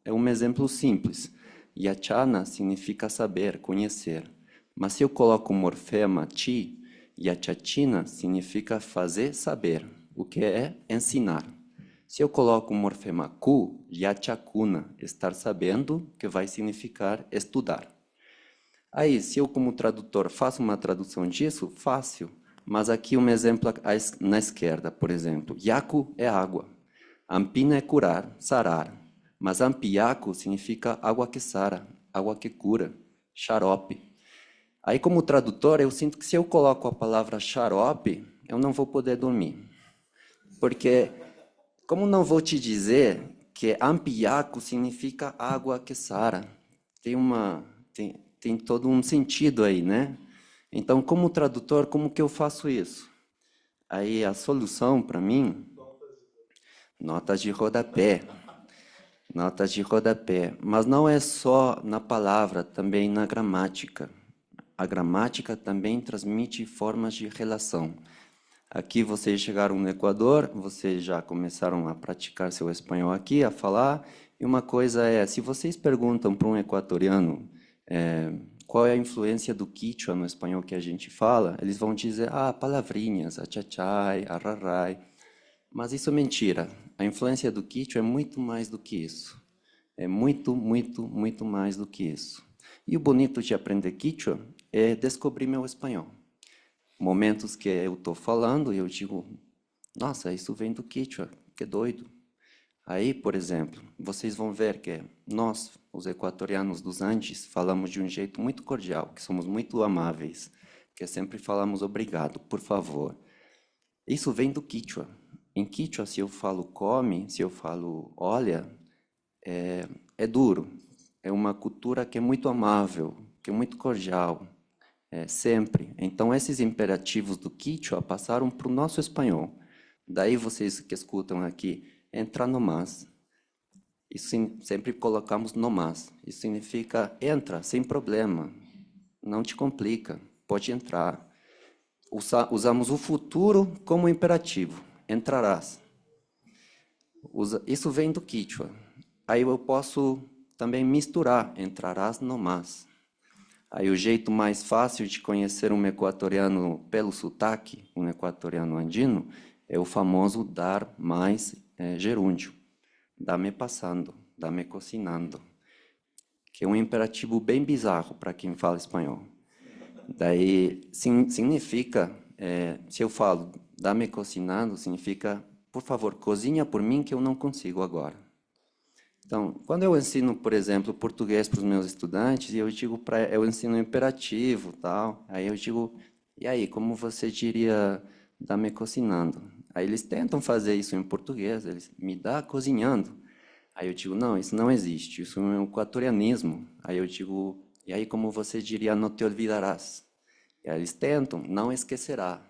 é um exemplo simples. Yachana significa saber, conhecer. Mas se eu coloco o morfema ti, Yachatina significa fazer saber, o que é ensinar. Se eu coloco o morfema ku, Yachakuna, estar sabendo, que vai significar estudar. Aí, se eu como tradutor faço uma tradução disso, fácil. Mas aqui um exemplo na esquerda, por exemplo. Yaku é água. Ampina é curar, sarar. Mas ampiaku significa água que sara, água que cura, xarope. Aí, como tradutor, eu sinto que se eu coloco a palavra xarope, eu não vou poder dormir. Porque, como não vou te dizer que ampiaco significa água que sara? Tem todo um sentido aí, né? Então, como tradutor, como que eu faço isso? Aí, a solução, para mim, notas de rodapé. Notas de rodapé. Mas não é só na palavra, também na gramática. A gramática também transmite formas de relação. Aqui vocês chegaram no Equador, vocês já começaram a praticar seu espanhol aqui, a falar. E uma coisa é, se vocês perguntam para um equatoriano qual é a influência do Quechua no espanhol que a gente fala, eles vão dizer, palavrinhas, achachai, arrarai. Mas isso é mentira. A influência do Quechua é muito mais do que isso. É muito, muito, muito mais do que isso. E o bonito de aprender Quechua é descobrir meu espanhol. Momentos que eu estou falando e eu digo, nossa, isso vem do Quechua, que doido. Aí, por exemplo, vocês vão ver que nós, os equatorianos dos Andes, falamos de um jeito muito cordial, que somos muito amáveis, que sempre falamos obrigado, por favor. Isso vem do Quechua. Em Quechua, se eu falo come, se eu falo olha, é duro. É uma cultura que é muito amável, que é muito cordial, sempre. Então, esses imperativos do Quechua passaram para o nosso espanhol. Daí, vocês que escutam aqui, entra no mas. Isso sempre colocamos no mas. Isso significa entra, sem problema. Não te complica, pode entrar. Usamos o futuro como imperativo. Entrarás. Isso vem do Quechua. Aí eu posso também misturar. Entrarás no mas. Aí o jeito mais fácil de conhecer um equatoriano pelo sotaque, um equatoriano andino, é o famoso dar mais gerúndio. Dá-me passando, dá-me cocinando. Que é um imperativo bem bizarro para quem fala espanhol. Daí significa, se eu falo dá-me cocinando, significa, por favor, cozinha por mim que eu não consigo agora. Então, quando eu ensino, por exemplo, português para os meus estudantes, eu ensino imperativo, tal, aí eu digo, e aí, como você diria dá-me cocinando? Aí eles tentam fazer isso em português, eles me dá cozinhando. Aí eu digo, não, isso não existe, isso é um equatorianismo. Aí eu digo, e aí como você diria, não te olvidarás? E aí eles tentam, não esquecerá.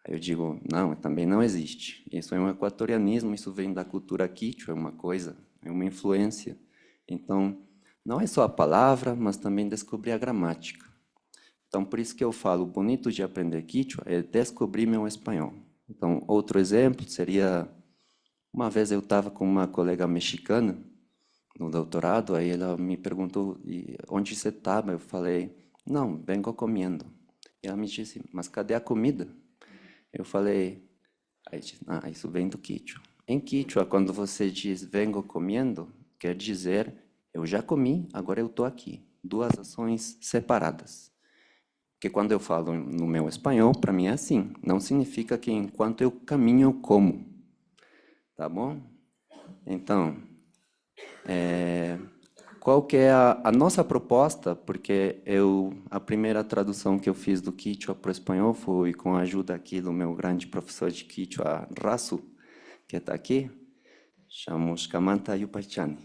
Aí eu digo, não, também não existe. Isso é um equatorianismo, isso vem da cultura quechua, é uma coisa, é uma influência. Então, não é só a palavra, mas também descobrir a gramática. Então, por isso que eu falo, o bonito de aprender quechua é descobrir meu espanhol. Então, outro exemplo seria, uma vez eu estava com uma colega mexicana no doutorado, aí ela me perguntou, onde você estava? Eu falei, não, vengo comendo. E ela me disse, mas cadê a comida? Eu falei, isso vem do Quechua. Em Quechua, quando você diz vengo comendo, quer dizer, eu já comi, agora eu estou aqui. Duas ações separadas. Porque quando eu falo no meu espanhol, para mim é assim. Não significa que enquanto eu caminho, eu como. Tá bom? Então, qual que é a nossa proposta? Porque a primeira tradução que eu fiz do Quechua para o espanhol foi com a ajuda aqui do meu grande professor de Quechua, Rasu, que está aqui. Chamamos Kamanta Yupachani.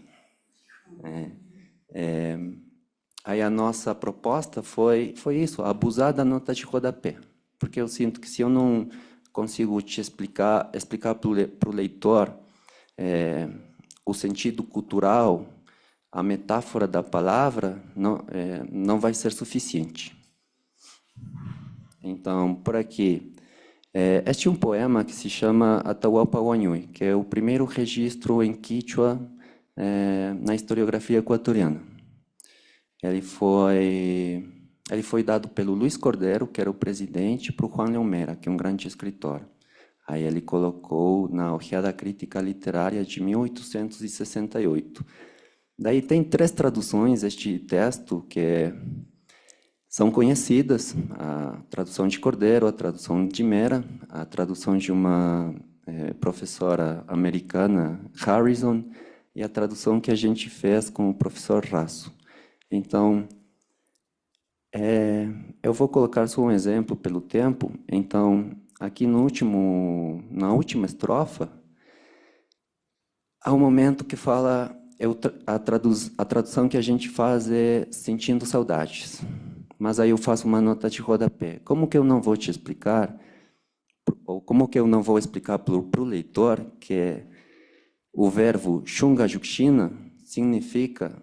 Aí a nossa proposta foi isso, abusar da nota de rodapé. Porque eu sinto que se eu não consigo te explicar para o leitor o sentido cultural, a metáfora da palavra, não vai ser suficiente. Então, por aqui, este é um poema que se chama Atahualpa Huanhui, que é o primeiro registro em Quechua na historiografia equatoriana. Ele foi dado pelo Luiz Cordeiro, que era o presidente, para o Juan Leomera, que é um grande escritor. Aí ele colocou na Ojeada Crítica Literária de 1868. Daí tem 3 traduções este texto que são conhecidas, a tradução de Cordeiro, a tradução de Mera, a tradução de uma professora americana, Harrison, e a tradução que a gente fez com o professor Raso. Então, eu vou colocar só um exemplo pelo tempo. Então, aqui na última estrofa, há um momento que fala, a tradução que a gente faz é sentindo saudades. Mas aí eu faço uma nota de rodapé. Como que eu não vou te explicar, ou como que eu não vou explicar para o leitor que o verbo Xunga Juxina significa...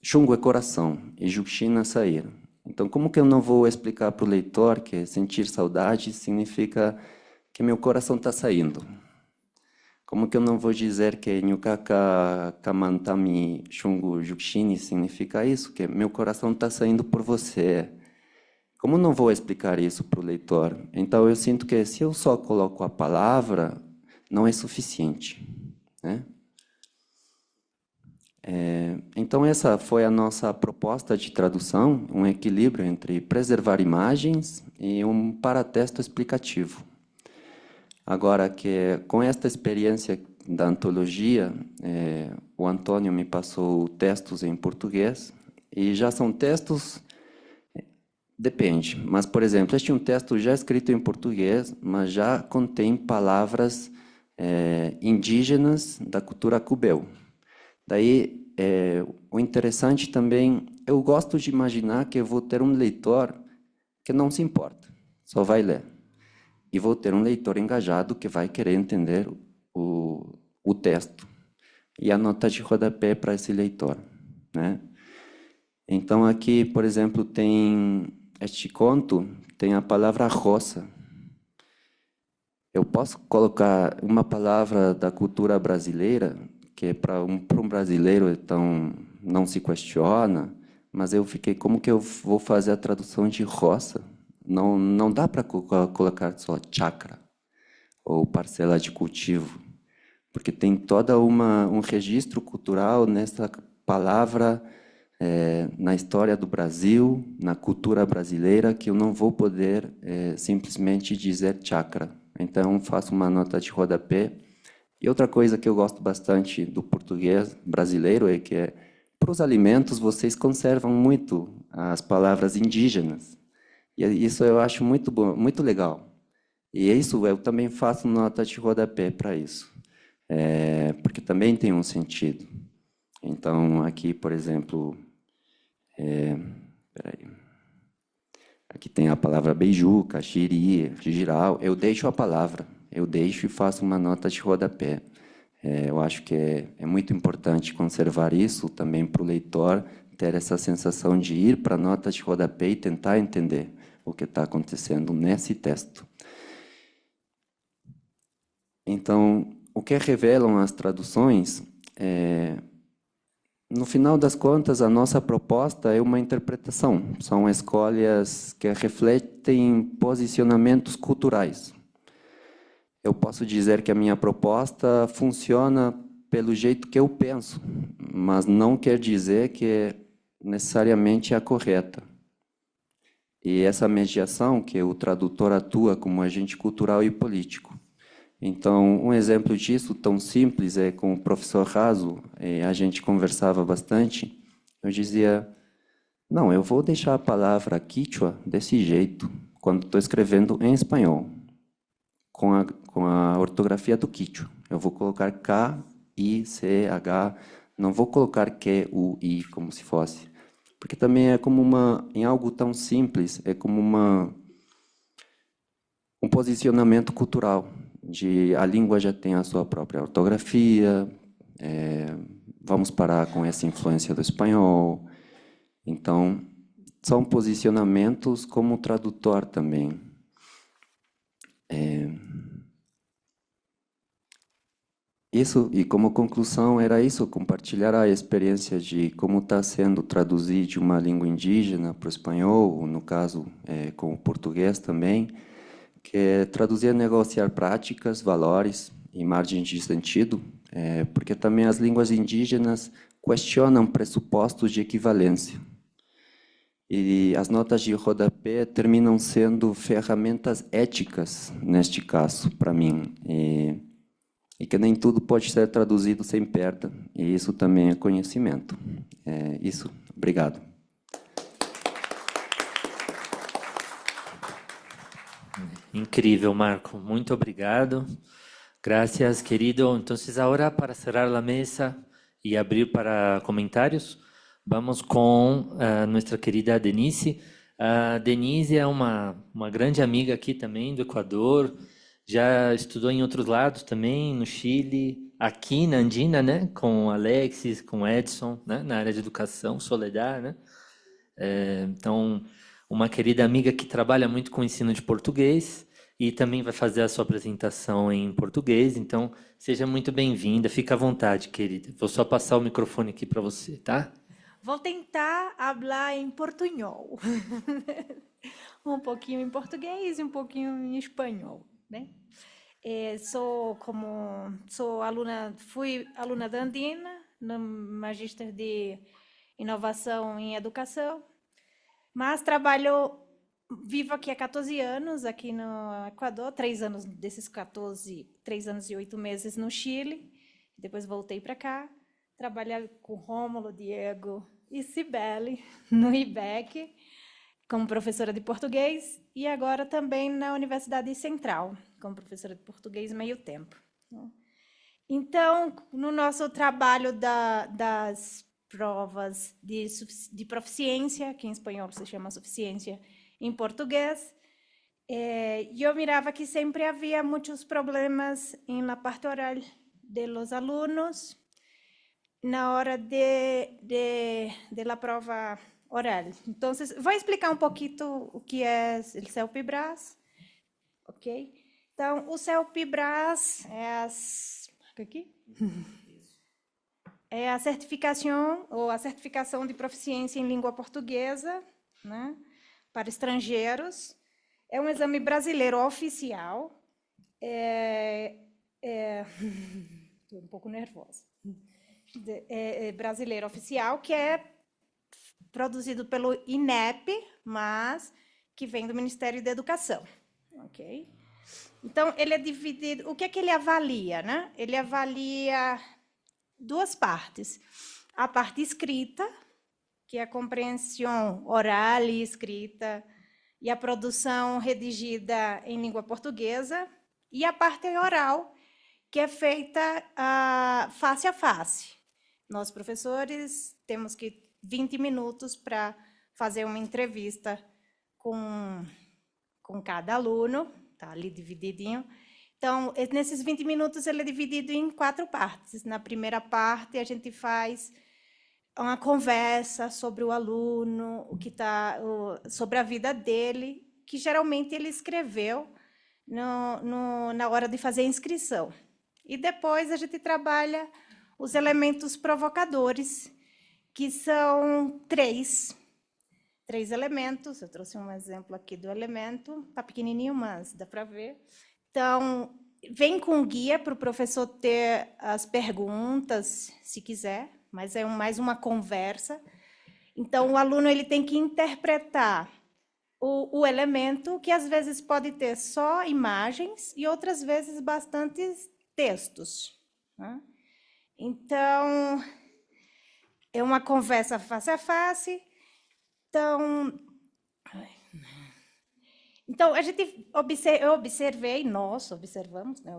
Xungo é coração e Juxina sair. Então, como que eu não vou explicar para o leitor que sentir saudade significa que meu coração está saindo? Como que eu não vou dizer que Nyukaka Kamantami Xungo Juxini significa isso? Que meu coração está saindo por você. Como não vou explicar isso para o leitor? Então, eu sinto que se eu só coloco a palavra, não é suficiente, né? Então, essa foi a nossa proposta de tradução, um equilíbrio entre preservar imagens e um paratexto explicativo. Agora, com esta experiência da antologia, o Antônio me passou textos em português, e já são textos, depende, mas, por exemplo, este é um texto já escrito em português, mas já contém palavras indígenas da cultura cubeu. Daí, o interessante também, eu gosto de imaginar que eu vou ter um leitor que não se importa, só vai ler. E vou ter um leitor engajado que vai querer entender o texto. E a nota de rodapé para esse leitor, né? Então, aqui, por exemplo, tem este conto, tem a palavra roça. Eu posso colocar uma palavra da cultura brasileira, que para um brasileiro então não se questiona, mas eu fiquei, como que eu vou fazer a tradução de roça? Não dá para colocar só chácara ou parcela de cultivo, porque tem todo um registro cultural nessa palavra, na história do Brasil, na cultura brasileira, que eu não vou poder simplesmente dizer chácara. Então, faço uma nota de rodapé. E outra coisa que eu gosto bastante do português brasileiro é que, para os alimentos, vocês conservam muito as palavras indígenas. E isso eu acho muito bom, muito legal. E isso eu também faço nota de rodapé para isso, porque também tem um sentido. Então, aqui, por exemplo, aqui tem a palavra beijuca, xiri, giral. Eu deixo a palavra, eu deixo e faço uma nota de rodapé. Eu acho que é muito importante conservar isso também para o leitor ter essa sensação de ir para a nota de rodapé e tentar entender o que está acontecendo nesse texto. Então, o que revelam as traduções, no final das contas, a nossa proposta é uma interpretação. São escolhas que refletem posicionamentos culturais. Eu posso dizer que a minha proposta funciona pelo jeito que eu penso, mas não quer dizer que necessariamente é a correta. E essa mediação que o tradutor atua como agente cultural e político. Então, um exemplo disso, tão simples, é com o professor Raso, a gente conversava bastante, eu dizia, não, eu vou deixar a palavra quichua desse jeito, quando estou escrevendo em espanhol, com a ortografia do quichua. Eu vou colocar K, I, C, H, não vou colocar Q, U, I, como se fosse. Porque também é como em algo tão simples, é como um posicionamento cultural, de a língua já tem a sua própria ortografia, vamos parar com essa influência do espanhol. Então, são posicionamentos como tradutor também. Isso, e como conclusão, era isso, compartilhar a experiência de como está sendo traduzir de uma língua indígena para o espanhol, ou no caso, com o português também, que é traduzir e negociar práticas, valores e margens de sentido, porque também as línguas indígenas questionam pressupostos de equivalência. E as notas de rodapé terminam sendo ferramentas éticas, neste caso, para mim, e que nem tudo pode ser traduzido sem perda, e isso também é conhecimento. Isso, obrigado. Incrível, Marco. Muito obrigado. Gracias, querido. Entonces, ahora para cerrar la mesa y abrir para comentarios, vamos com nuestra querida Denise. Denise é uma grande amiga aqui também do Equador, já estudou em outros lados também, no Chile, aqui na Andina, né, com Alexis, com Edson, né, na área de educação, Soledad, né? Então, uma querida amiga que trabalha muito com o ensino de português e também vai fazer a sua apresentação em português. Então, seja muito bem-vinda, fica à vontade, querida. Vou só passar o microfone aqui para você, tá? Vou tentar falar em portunhol. Um pouquinho em português e um pouquinho em espanhol, né? Fui aluna da Andina, no Magíster de Inovação em Educação, mas vivo aqui há 14 anos, aqui no Equador, 3 anos desses 14, 3 anos e 8 meses no Chile. Depois voltei para cá, trabalhei com Rômulo, Diego e Cibele no IBEC, como professora de português, e agora também na Universidade Central, como professora de português meio tempo. Então, no nosso trabalho das provas de proficiência, que em espanhol se chama suficiência, em português, eu mirava que sempre havia muitos problemas na parte oral de los alunos na hora de la prova oral. Então, vou explicar um pouquinho o que é o CELPE-BRAS, ok? Então, o CELPE-BRAS é a certificação ou a certificação de proficiência em língua portuguesa, né, para estrangeiros. É um exame brasileiro oficial. Estou um pouco nervosa. É brasileiro oficial, que é produzido pelo INEP, mas que vem do Ministério da Educação. Ok? Então, ele é dividido... O que é que ele avalia, né? Ele avalia duas partes. A parte escrita, que é a compreensão oral e escrita, e a produção redigida em língua portuguesa, e a parte oral, que é feita face a face. Nós, professores, temos que 20 minutos para fazer uma entrevista com cada aluno, está ali divididinho. Então, nesses 20 minutos, ele é dividido em 4 partes. Na primeira parte, a gente faz uma conversa sobre o aluno, sobre a vida dele, que geralmente ele escreveu na hora de fazer a inscrição. E depois a gente trabalha os elementos provocadores, que são 3 elementos. Eu trouxe um exemplo aqui do elemento, está pequenininho, mas dá para ver. Então, vem com guia para o professor ter as perguntas, se quiser, mas é mais uma conversa. Então, o aluno ele tem que interpretar o elemento, que às vezes pode ter só imagens e outras vezes bastantes textos, né? Então, é uma conversa face a face. Então eu observei, nós observamos, né,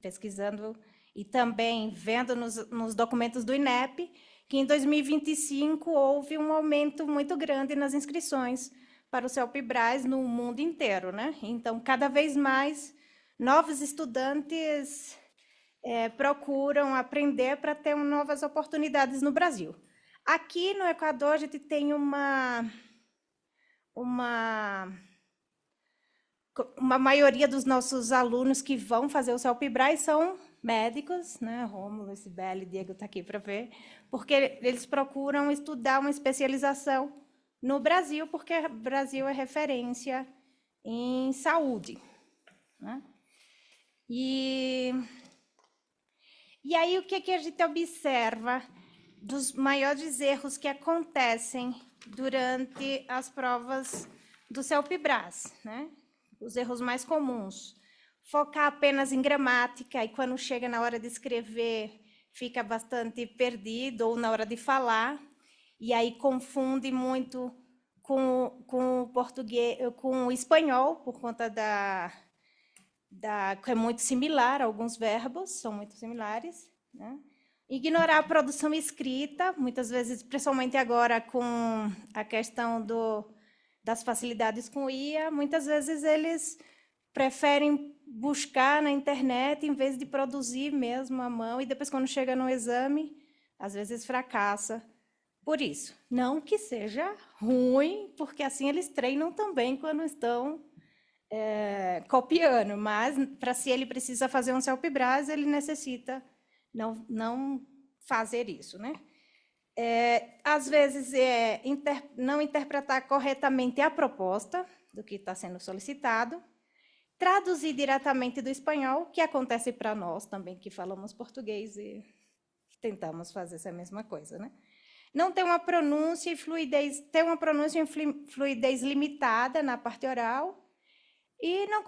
pesquisando e também vendo nos documentos do INEP, que em 2025 houve um aumento muito grande nas inscrições para o CELPE-BRAS no mundo inteiro, né? Então, cada vez mais novos estudantes procuram aprender para ter novas oportunidades no Brasil. Aqui no Equador, a gente tem uma maioria dos nossos alunos que vão fazer o CELPE-BRAS são médicos, né? Rômulo, Cibele, Diego está aqui para ver, porque eles procuram estudar uma especialização no Brasil, porque o Brasil é referência em saúde, né? E aí, o que a gente observa dos maiores erros que acontecem durante as provas do CELPE-BRAS, né? Os erros mais comuns. Focar apenas em gramática, e quando chega na hora de escrever, fica bastante perdido, ou na hora de falar, e aí confunde muito com o português, com o espanhol, por conta que é muito similar, alguns verbos são muito similares, né? Ignorar a produção escrita, muitas vezes, principalmente agora com a questão das facilidades com IA, muitas vezes eles preferem buscar na internet em vez de produzir mesmo à mão, e depois, quando chega no exame, às vezes fracassa por isso. Não que seja ruim, porque assim eles treinam também quando estão copiando, mas se ele precisa fazer um CELPE-BRAS, ele necessita não fazer isso, né? Às vezes, não interpretar corretamente a proposta do que está sendo solicitado, traduzir diretamente do espanhol, que acontece para nós também, que falamos português e tentamos fazer essa mesma coisa, né? Não ter uma pronúncia e fluidez, ter uma pronúncia e fluidez limitada na parte oral, e não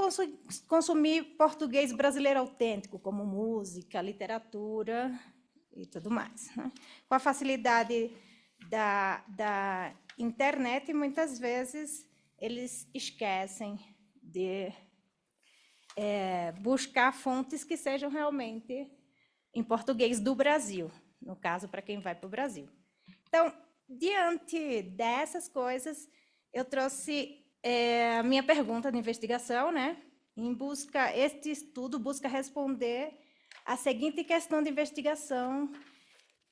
consumir português brasileiro autêntico, como música, literatura e tudo mais, né? Com a facilidade da internet, muitas vezes eles esquecem de buscar fontes que sejam realmente em português do Brasil, no caso, para quem vai para o Brasil. Então, diante dessas coisas, eu trouxe a minha pergunta de investigação, né? Este estudo busca responder a seguinte questão de investigação,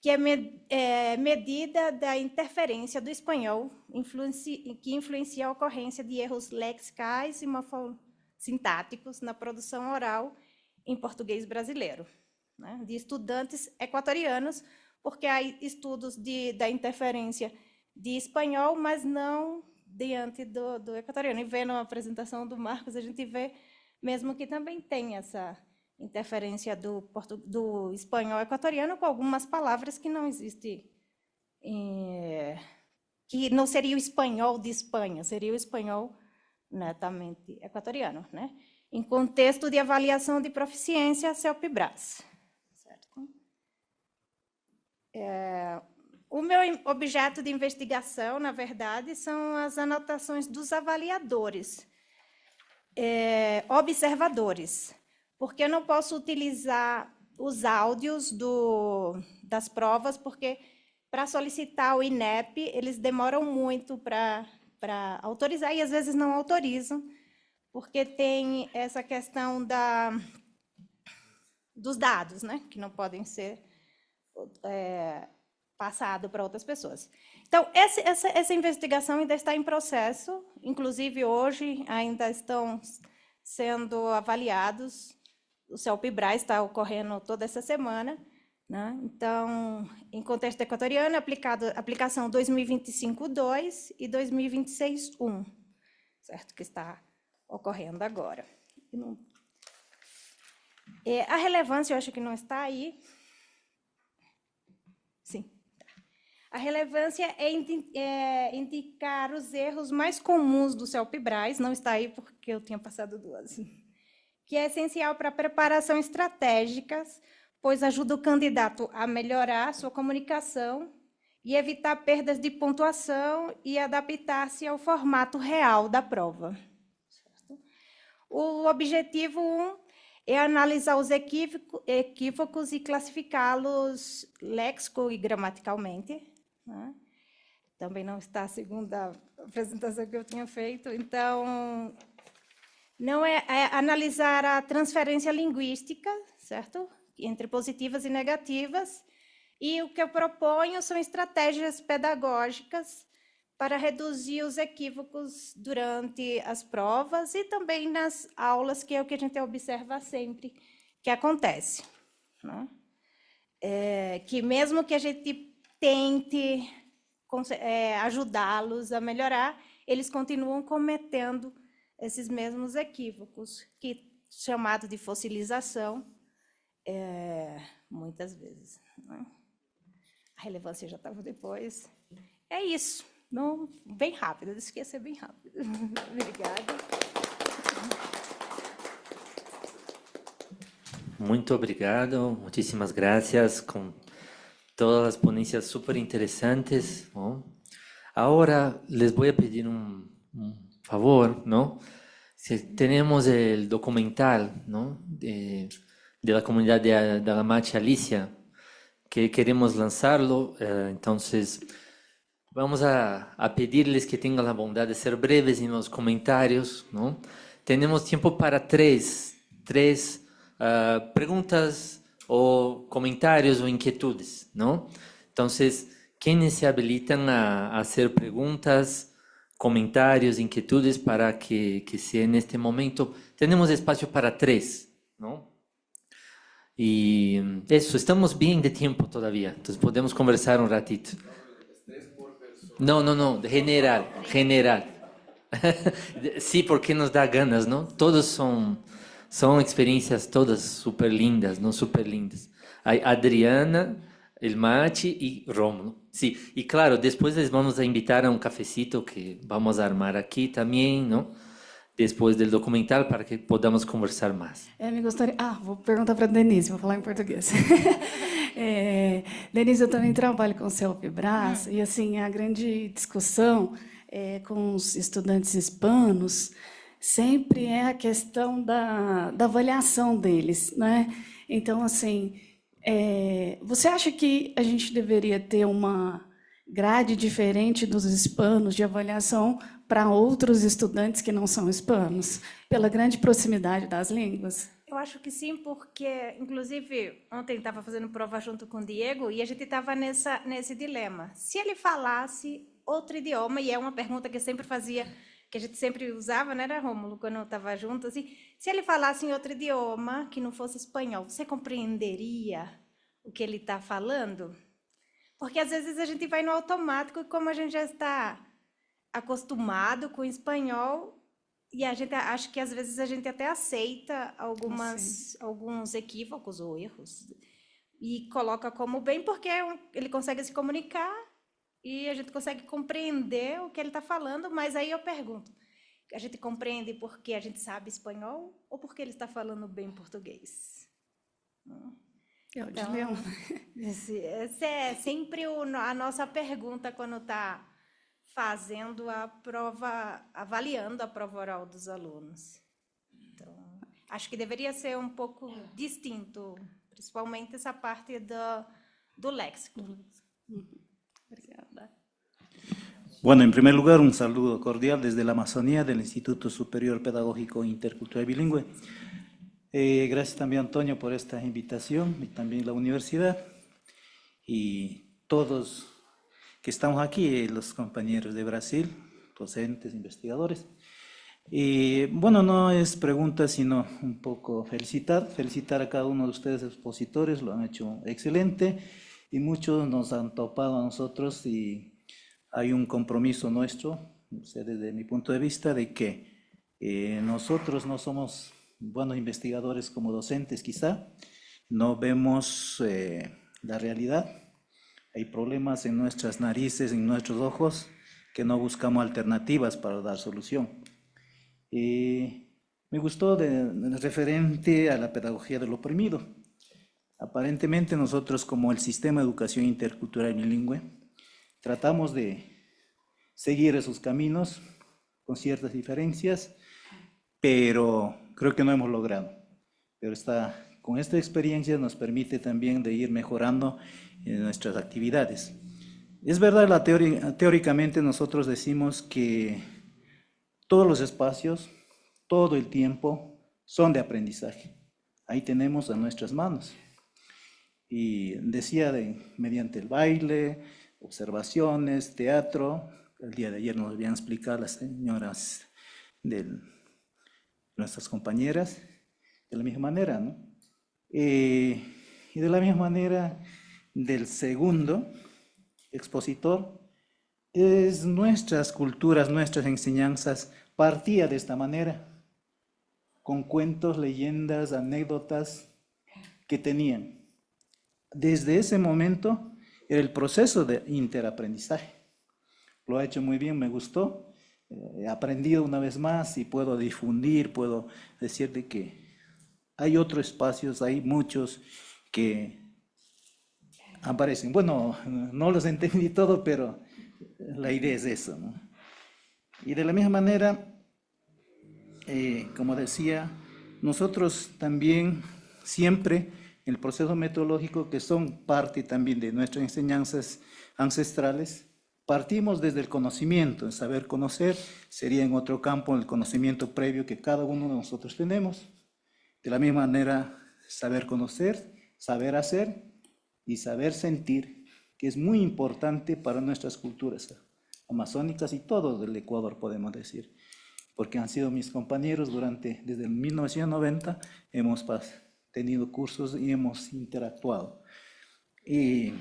que é medida da interferência do espanhol, que influencia a ocorrência de erros lexicais e sintáticos na produção oral em português brasileiro, né? De estudantes equatorianos, porque há estudos da interferência de espanhol, mas não diante do equatoriano. E vendo a apresentação do Marcos, a gente vê mesmo que também tem essa interferência do espanhol equatoriano com algumas palavras que não existem, que não seria o espanhol de Espanha, seria o espanhol netamente equatoriano, né? Em contexto de avaliação de proficiência, CELPE-BRAS. Certo? O meu objeto de investigação, na verdade, são as anotações dos avaliadores, observadores, porque eu não posso utilizar os áudios das provas, porque para solicitar o INEP, eles demoram muito para autorizar, e às vezes não autorizam, porque tem essa questão dos dados, né, que não podem ser passados para outras pessoas. Então, essa investigação ainda está em processo, inclusive hoje ainda estão sendo avaliados, o CELPE-BRAS está ocorrendo toda essa semana, né? Então, em contexto equatoriano, aplicação 2025-2 e 2026-1, certo? Que está ocorrendo agora. A relevância, eu acho que não está aí. Sim. A relevância é indicar os erros mais comuns do CELPE-BRAS, não está aí porque eu tinha passado duas, que é essencial para a preparação estratégica, pois ajuda o candidato a melhorar sua comunicação e evitar perdas de pontuação e adaptar-se ao formato real da prova. Certo? O objetivo 1 é analisar os equívocos e classificá-los léxico e gramaticalmente, né? Também não está a segunda apresentação que eu tinha feito. Então, não é analisar a transferência linguística, certo? Entre positivas e negativas. E o que eu proponho são estratégias pedagógicas para reduzir os equívocos durante as provas e também nas aulas, que é o que a gente observa sempre que acontece, né? Que mesmo que a gente tente ajudá-los a melhorar, eles continuam cometendo esses mesmos equívocos, que chamado de fossilização, muitas vezes, né? A relevância já estava depois. É isso. Não, bem rápido, eu disse que ia ser bem rápido. Obrigada. Muito obrigado, muchísimas gracias, con todas las ponencias súper interesantes, ¿no? Ahora les voy a pedir un favor, ¿no? Si tenemos el documental, ¿no? de la comunidad de la Machi Alicia, que queremos lanzarlo, entonces vamos a pedirles que tengan la bondad de ser breves en los comentarios, ¿no? Tenemos tiempo para tres preguntas o comentarios o inquietudes, ¿no? Entonces, quienes se habilitan a hacer preguntas, comentarios, inquietudes para que sea en este momento, tenemos espacio para tres, ¿no? Y eso, estamos bien de tiempo todavía, entonces podemos conversar un ratito. No, general. Sí, porque nos da ganas, ¿no? Todos son experiencias todas súper lindas, ¿no? Súper lindas. Hay Adriana, el Machi y Rómulo. Sí, y claro, después les vamos a invitar a un cafecito que vamos a armar aquí también, ¿no? después del documental para que podamos conversar más. Me gostaria... vou perguntar para a Denise, vou falar em português. Denise, eu também trabalho com o CELPE-BRAS, e assim, a grande discussão com os estudantes hispanos sempre é a questão da avaliação deles, né? Então, assim, você acha que a gente deveria ter uma grade diferente dos hispanos de avaliação para outros estudantes que não são hispanos, pela grande proximidade das línguas? Eu acho que sim, porque, inclusive, ontem estava fazendo prova junto com o Diego e a gente estava nesse dilema. Se ele falasse outro idioma, e é uma pergunta que eu sempre fazia, que a gente sempre usava, né, Rômulo, quando eu estava junto, assim, se ele falasse em outro idioma que não fosse espanhol, você compreenderia o que ele está falando? Porque, às vezes, a gente vai no automático e como a gente já está acostumado com o espanhol, e a gente acho que às vezes a gente até aceita alguns equívocos ou erros e coloca como bem porque ele consegue se comunicar e a gente consegue compreender o que ele está falando, mas aí eu pergunto, a gente compreende porque a gente sabe espanhol ou porque ele está falando bem português? Então, essa é sempre a nossa pergunta quando está fazendo a prova, avaliando a prova oral dos alunos. Então, acho que deveria ser um pouco distinto, principalmente essa parte do léxico. Obrigada. Bueno, en primer lugar, un saludo cordial desde la Amazonía del Instituto Superior Pedagógico Intercultural y Bilingüe. Gracias también, Antonio, por esta invitación y también la universidad y todos que estamos aquí, los compañeros de Brasil, docentes, investigadores. Y bueno, no es pregunta, sino un poco felicitar a cada uno de ustedes expositores, lo han hecho excelente y muchos nos han topado a nosotros y hay un compromiso nuestro, desde mi punto de vista, de que nosotros no somos buenos investigadores como docentes quizá, no vemos la realidad. Hay problemas en nuestras narices, en nuestros ojos, que no buscamos alternativas para dar solución. Me gustó referente a la pedagogía del oprimido. Aparentemente nosotros como el Sistema de Educación Intercultural y Bilingüe tratamos de seguir esos caminos con ciertas diferencias, pero creo que no hemos logrado. Pero con esta experiencia nos permite también de ir mejorando en nuestras actividades. Es verdad, teóricamente nosotros decimos que todos los espacios, todo el tiempo son de aprendizaje. Ahí tenemos a nuestras manos. Y decía mediante el baile, observaciones, teatro, el día de ayer nos habían explicado las señoras nuestras compañeras, de la misma manera, ¿no? Y de la misma manera del segundo expositor, es nuestras culturas, nuestras enseñanzas, partía de esta manera, con cuentos, leyendas, anécdotas que tenían. Desde ese momento era el proceso de interaprendizaje. Lo ha hecho muy bien, me gustó. He aprendido una vez más y puedo difundir, puedo decirle que hay otros espacios, hay muchos que aparecen. Bueno, no los entendí todo, pero la idea es eso, ¿no? Y de la misma manera, como decía, nosotros también siempre en el proceso metodológico, que son parte también de nuestras enseñanzas ancestrales, partimos desde el conocimiento. El saber conocer sería en otro campo el conocimiento previo que cada uno de nosotros tenemos. De la misma manera, saber conocer, saber hacer y saber sentir, que es muy importante para nuestras culturas amazónicas y todo del Ecuador, podemos decir, porque han sido mis compañeros desde el 1990, hemos tenido cursos y hemos interactuado. Y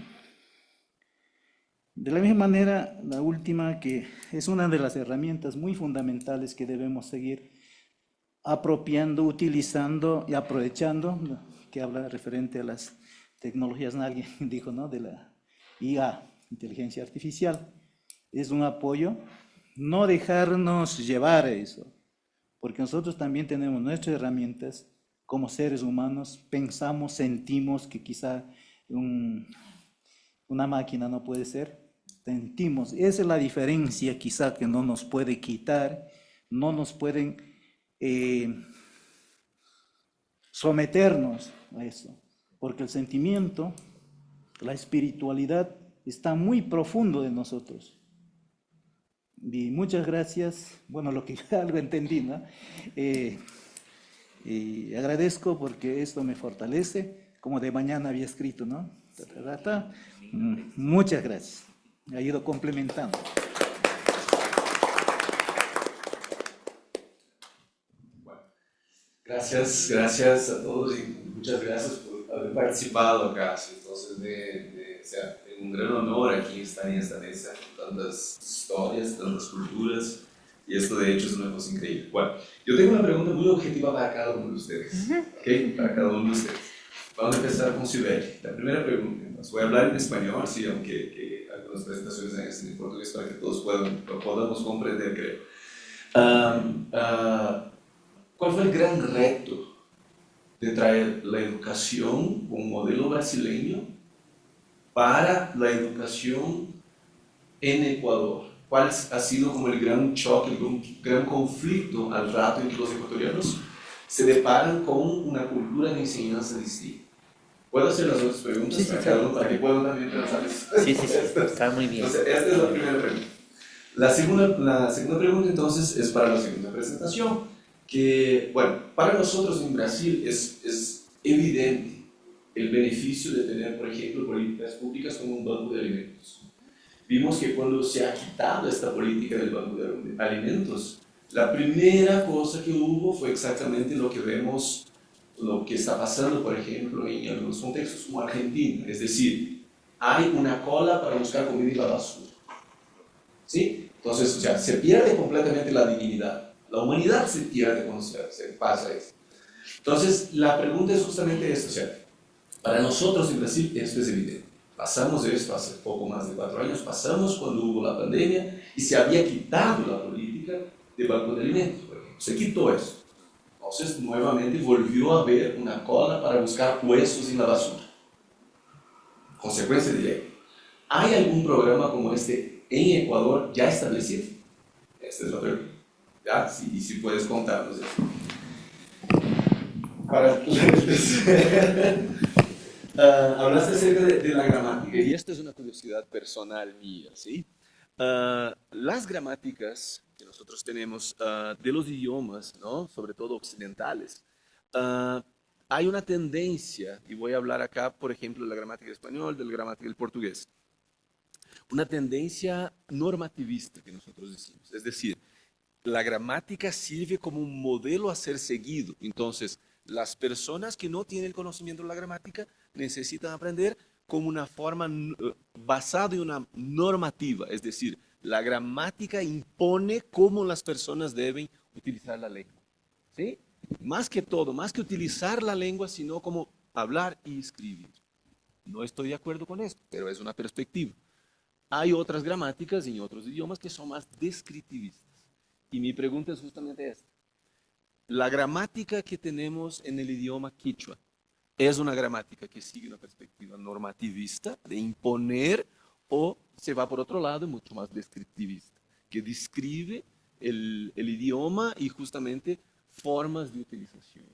de la misma manera, la última, que es una de las herramientas muy fundamentales que debemos seguir apropiando, utilizando y aprovechando, que habla referente a las tecnologías, alguien dijo, ¿no?, de la IA, inteligencia artificial, es un apoyo, no dejarnos llevar a eso, porque nosotros también tenemos nuestras herramientas como seres humanos, pensamos, sentimos que quizá una máquina no puede ser, sentimos, esa es la diferencia quizá que no nos puede quitar, no nos pueden someternos a eso, porque el sentimiento, la espiritualidad está muy profundo de nosotros. Y muchas gracias, bueno, lo que algo entendí, ¿no? Y agradezco porque esto me fortalece, como de mañana había escrito, ¿no? Muchas gracias, ha ido complementando. Gracias, gracias a todos y muchas gracias por haber participado acá. Entonces, o sea, es un gran honor aquí estar en esta mesa, tantas historias, tantas culturas, y esto de hecho es una cosa increíble. Bueno, yo tengo una pregunta muy objetiva para cada uno de ustedes, ¿ok? Para cada uno de ustedes. Vamos a empezar con Sibeli. La primera pregunta, pues voy a hablar en español, sí, aunque algunas presentaciones en portugués para que todos podamos comprender, creo. ¿Cuál fue el gran reto de traer la educación, un modelo brasileño, para la educación en Ecuador? ¿Cuál ha sido como el gran choque, el gran conflicto al rato en que los ecuatorianos se deparan con una cultura de enseñanza distinta? ¿Puedo hacer las otras preguntas para cada uno, para que puedan también pensar? Sí, está muy bien. Entonces, esta es la primera pregunta. La segunda pregunta, entonces, es para la segunda presentación, que, bueno, para nosotros en Brasil es evidente el beneficio de tener, por ejemplo, políticas públicas como un banco de alimentos. Vimos que cuando se ha quitado esta política del banco de alimentos, la primera cosa que hubo fue exactamente lo que vemos, lo que está pasando, por ejemplo, en algunos contextos como Argentina. Es decir, hay una cola para buscar comida y la basura. ¿Sí? Entonces, o sea, se pierde completamente la dignidad. La humanidad se pierde cuando se pasa eso. Entonces, la pregunta es justamente esto. O sea, para nosotros en Brasil esto es evidente. Pasamos de esto hace poco más de 4 años, pasamos cuando hubo la pandemia y se había quitado la política de banco de alimentos, por ejemplo. Se quitó eso. Entonces, nuevamente volvió a haber una cola para buscar huesos en la basura. Consecuencia directa. ¿Hay algún programa como este en Ecuador ya establecido? Esta es la pregunta. ¿Ya? Sí, y si puedes contarnos eso. Hablaste acerca de la gramática, y esto es una curiosidad personal mía, ¿sí? Las gramáticas que nosotros tenemos de los idiomas, ¿no? Sobre todo occidentales, hay una tendencia, y voy a hablar acá, por ejemplo, de la gramática del español, de la gramática del portugués, una tendencia normativista que nosotros decimos, es decir, la gramática sirve como un modelo a ser seguido. Entonces, las personas que no tienen el conocimiento de la gramática necesitan aprender como una forma basada en una normativa, es decir, la gramática impone cómo las personas deben utilizar la lengua, ¿sí? Más que todo, más que utilizar la lengua, sino como hablar y escribir. No estoy de acuerdo con esto, pero es una perspectiva. Hay otras gramáticas en otros idiomas que son más descriptivistas. Y mi pregunta es justamente esta. La gramática que tenemos en el idioma quichua es una gramática que sigue una perspectiva normativista de imponer, o se va por otro lado mucho más descriptivista, que describe el idioma y justamente formas de utilización.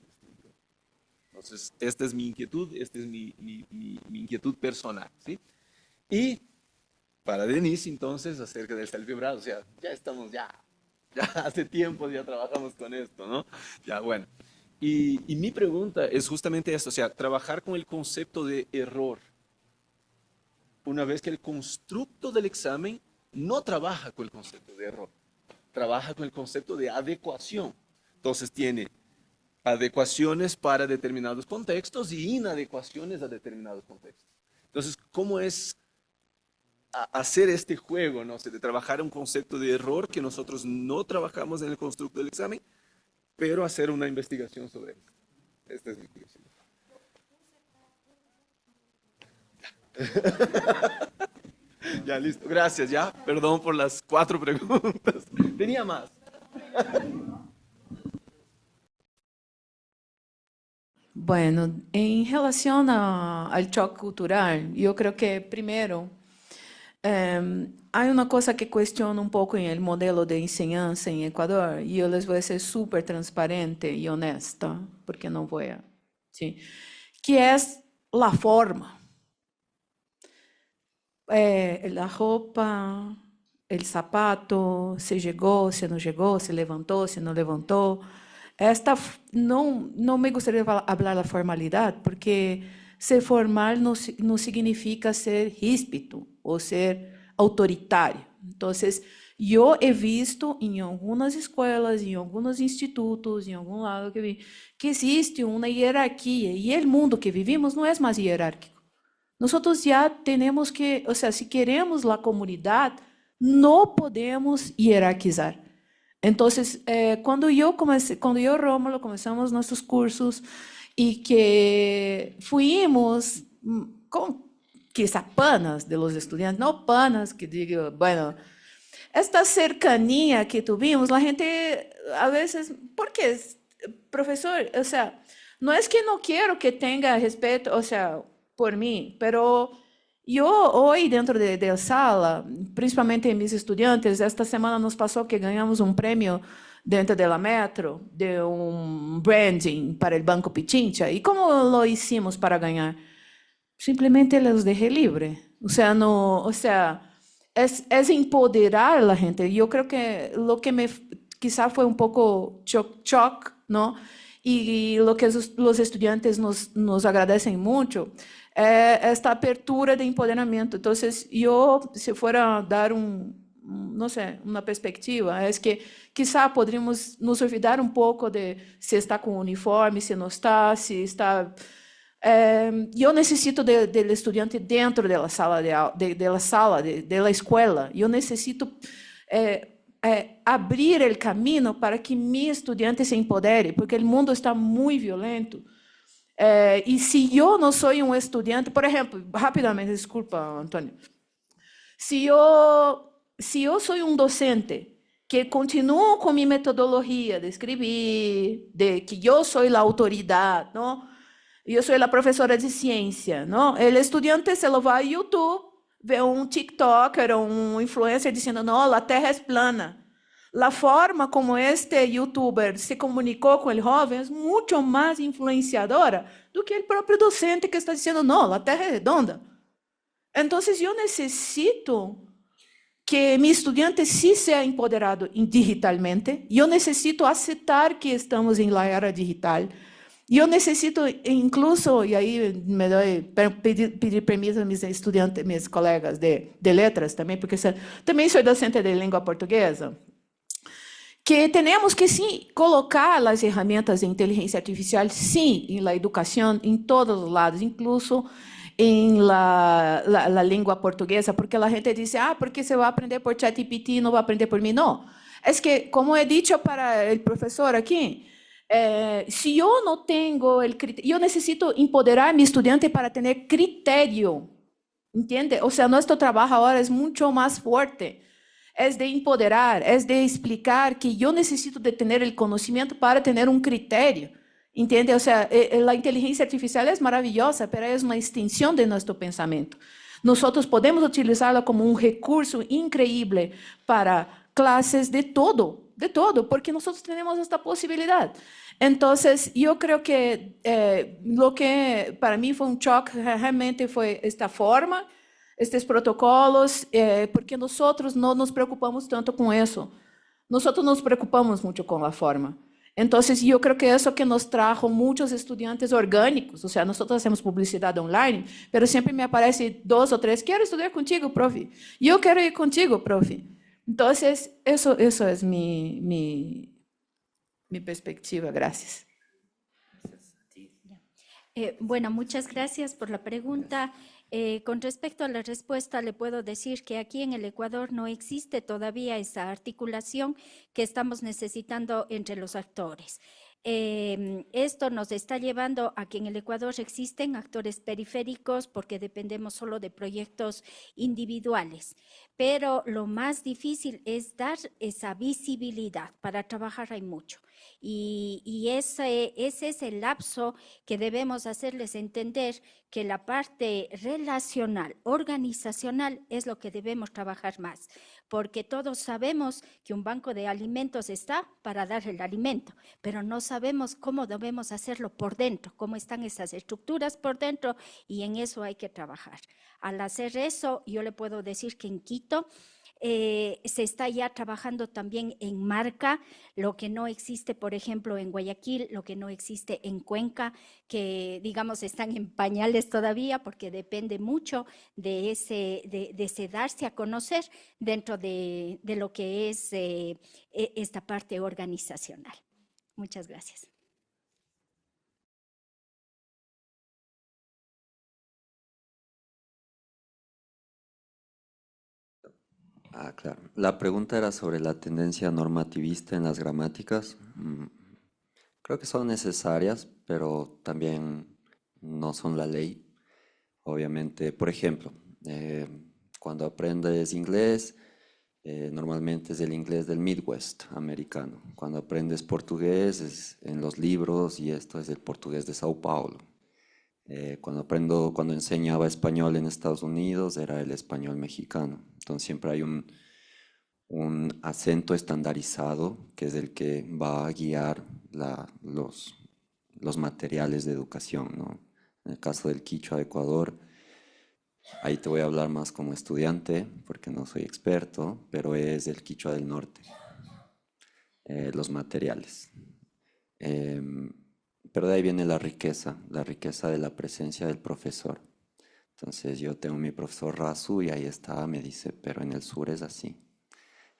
Entonces, esta es mi inquietud, esta es mi inquietud personal, ¿sí? Y para Denise, entonces, acerca del self-vibrado, o sea, ya estamos, ya hace tiempo ya trabajamos con esto, ¿no? Ya, bueno. Y mi pregunta es justamente esto, o sea, trabajar con el concepto de error, una vez que el constructo del examen no trabaja con el concepto de error, trabaja con el concepto de adecuación. Entonces tiene adecuaciones para determinados contextos y inadecuaciones a determinados contextos. Entonces, ¿cómo es hacer este juego, ¿no? De trabajar un concepto de error que nosotros no trabajamos en el constructo del examen, pero hacer una investigación sobre esto? Esta es mi curiosidad. Ya, listo. Gracias, ya. Perdón por las 4 preguntas. Tenía más. Bueno, em relação ao choque cultural, eu creio que, primeiro, há uma coisa que questiona um pouco em el modelo de enseñanza em Equador, e eu les vou ser super transparente e honesta, porque não vou, ¿sí? Que é a forma. A roupa, o sapato, se chegou, se não chegou, se levantou, se não levantou. Não me gostaria de falar da formalidade, porque ser formal não significa ser ríspido ou ser autoritário. Então, eu he visto em algumas escolas, em alguns institutos, em algum lado que vi, que existe uma hierarquia, e o mundo que vivimos não é mais hierárquico. Nós já temos que, ou seja, se queremos a comunidade, não podemos hierarquizar. Então, quando eu e Rômulo começamos nossos cursos e que fuimos com quizá panas de los estudiantes, não panas que digo, bueno, esta cercanía que tuvimos, a gente a vezes, porque professor, ou seja, não é que não quero que tenha respeito, ou seja, por mim, pero eu hoje dentro da sala, principalmente em mis estudiantes, esta semana nos passou que ganhamos um prêmio dentro da Metro de um branding para o Banco Pichincha. E como lo hicimos para ganhar? Simplesmente los deixei livre. O sea, é empoderar a gente. E eu creio que lo que quizá foi um pouco choque, não? E lo que os estudiantes nos agradecem muito é esta apertura de empoderamento. Então, eu, se for a dar não sei, uma perspectiva, é que quizá poderíamos nos olvidar um pouco de se está com uniforme, se não está, se está. Eu necessito do estudante dentro da sala da escola. Eu necessito abrir o caminho para que meu estudante se empodere, porque o mundo está muito violento. E se eu não sou um estudante, por exemplo, rapidamente, desculpa, Antônio, se eu sou um docente que continuo com minha metodologia de escrever, de que eu sou a autoridade, não? Eu sou a professora de ciência, não? O estudante se lo vai ao YouTube, vê um TikToker ou um influencer dizendo, não, a Terra é plana. A forma como este youtuber se comunicou com o jovem é muito mais influenciadora do que o próprio docente que está dizendo, não, a Terra é redonda. Então, eu necessito que meu estudante sim seja empoderado digitalmente, e eu necessito aceitar que estamos em la era digital, e eu necessito, incluso, e aí me dou pedir permissão a meus estudantes, meus colegas de letras também, porque também sou docente de língua portuguesa, que temos que, sim, colocar as ferramentas de inteligência artificial, sim, em la educação, em todos os lados, incluso em la língua portuguesa, porque a gente diz, porque você vai aprender por ChatGPT e não vai aprender por mim. Não. É que, como é dito para o professor aqui, se eu não tenho o critério, eu necessito empoderar meu estudante para ter critério, entende? Ou seja, nosso trabalho agora é muito mais forte. É de empoderar, é de explicar que eu necessito de ter o conhecimento para ter um critério, entende? Ou seja, a inteligência artificial é maravilhosa, mas é uma extensão de nosso pensamento. Nós podemos utilizá-la como um recurso incrível para classes de todo, porque nós temos esta possibilidade. Então, eu creio que o que para mim foi um choque realmente foi esta forma, estes protocolos, porque nós não nos preocupamos tanto com isso. Nós nos preocupamos muito com a forma. Então, eu creio que isso que nos trajo muitos estudantes orgânicos. Ou seja, nós hacemos publicidade online, mas sempre me aparece 2 ou 3, quero estudar contigo, profe. E eu quero ir contigo, profe. Então, isso é minha perspectiva. Gracias. Bueno, muchas gracias por la pregunta. Con respecto a la respuesta, le puedo decir que aquí en el Ecuador no existe todavía esa articulación que estamos necesitando entre los actores. Esto nos está llevando a que en el Ecuador existen actores periféricos porque dependemos solo de proyectos individuales, pero lo más difícil es dar esa visibilidad. Para trabajar hay mucho. Y ese es el lapso que debemos hacerles entender, que la parte relacional, organizacional, es lo que debemos trabajar más, porque todos sabemos que un banco de alimentos está para dar el alimento, pero no sabemos cómo debemos hacerlo por dentro, cómo están esas estructuras por dentro, y en eso hay que trabajar. Al hacer eso, yo le puedo decir que en Quito se está ya trabajando también en marca, lo que no existe, por ejemplo, en Guayaquil, lo que no existe en Cuenca, que digamos están en pañales todavía, porque depende mucho de ese darse a conocer dentro de lo que es esta parte organizacional. Muchas gracias. Ah, claro. La pregunta era sobre la tendencia normativista en las gramáticas. Creo que son necesarias, pero también no son la ley. Obviamente, por ejemplo, cuando aprendes inglés, normalmente es el inglés del Midwest americano. Cuando aprendes portugués es en los libros y esto es el portugués de Sao Paulo. Cuando enseñaba español en Estados Unidos era el español mexicano. Entonces siempre hay un acento estandarizado que es el que va a guiar los materiales de educación, ¿no? En el caso del quichua de Ecuador, ahí te voy a hablar más como estudiante porque no soy experto, pero es el quichua del norte, los materiales. Pero de ahí viene la riqueza de la presencia del profesor. Entonces yo tengo mi profesor Rasu y ahí está, me dice, pero en el sur es así.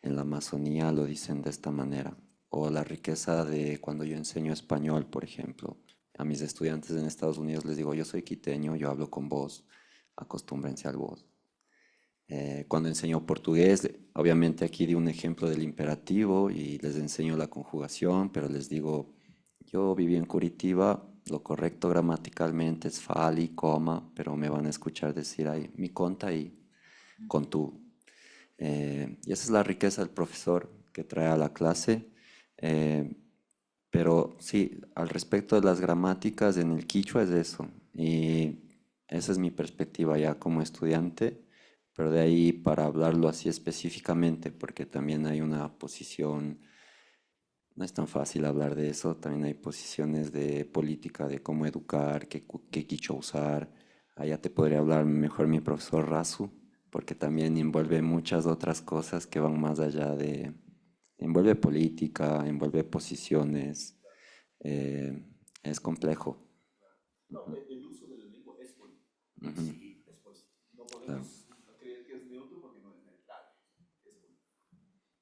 En la Amazonía lo dicen de esta manera. O la riqueza de cuando yo enseño español, por ejemplo. A mis estudiantes en Estados Unidos les digo, yo soy quiteño, yo hablo con vos, acostúmbrense al vos. Cuando enseño portugués, obviamente aquí di un ejemplo del imperativo y les enseño la conjugación, pero les digo, yo viví en Curitiba, lo correcto gramaticalmente es fali, coma, pero me van a escuchar decir ahí, mi conta ahí, con tú. Y esa es la riqueza del profesor que trae a la clase. Pero sí, al respecto de las gramáticas en el quichua es eso. Y esa es mi perspectiva ya como estudiante, pero de ahí para hablarlo así específicamente, porque también hay una posición, no es tan fácil hablar de eso, también hay posiciones de política, de cómo educar, qué quichua usar. Allá te podría hablar mejor mi profesor Rasu, porque también envuelve muchas otras cosas que van más allá de, envuelve política, envuelve posiciones, es complejo. No, el uso de la lengua es político. Ujú. Sí, es político. No podemos creer que es neutro porque no es neutral. Es político.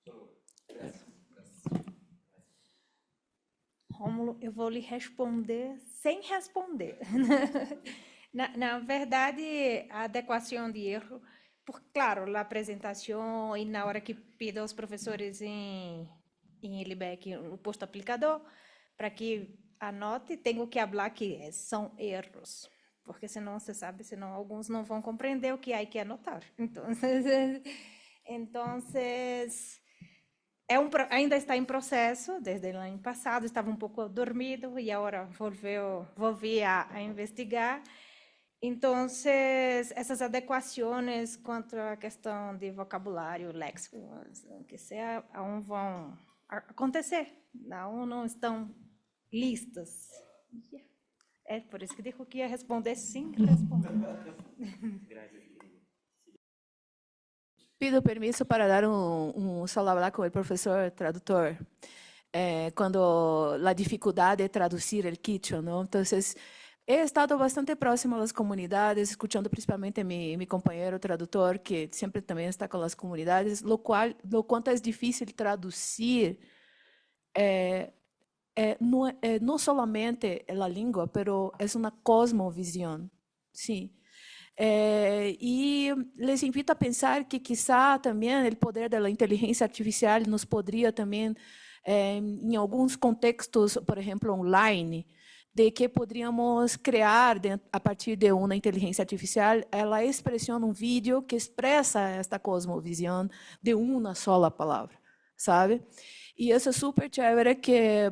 Solo gracias. Rômulo, eu vou lhe responder sem responder. Na verdade, a adequação de erro, claro, a apresentação e na hora que pido aos professores em LIBEC o posto aplicador, para que anote, tenho que falar que são erros, porque senão você sabe, senão alguns não vão compreender o que há que anotar. Então, ainda está em processo, desde o ano passado, estava um pouco dormido e agora volvi a investigar. Então, essas adequações quanto à questão de vocabulário, léxico, que seja, vão acontecer, não estão listas. É por isso que digo que ia responder sim, responder. Pido permiso para dar solo hablar con el profesor traductor. Cuando la dificultad de traducir el quichua, ¿no? Entonces, he estado bastante próximo a las comunidades, escuchando principalmente a mi compañero traductor, que siempre también está con las comunidades, lo cuanto es difícil traducir no solamente la lengua, pero es una cosmovisión, sí. Y les invito a pensar que quizá también el poder de la inteligencia artificial nos podría también, en algunos contextos, por ejemplo, online, de que podríamos crear, a partir de una inteligencia artificial, la expresión, un vídeo que expresa esta cosmovisión de una sola palabra, ¿sabe? Y eso es súper chévere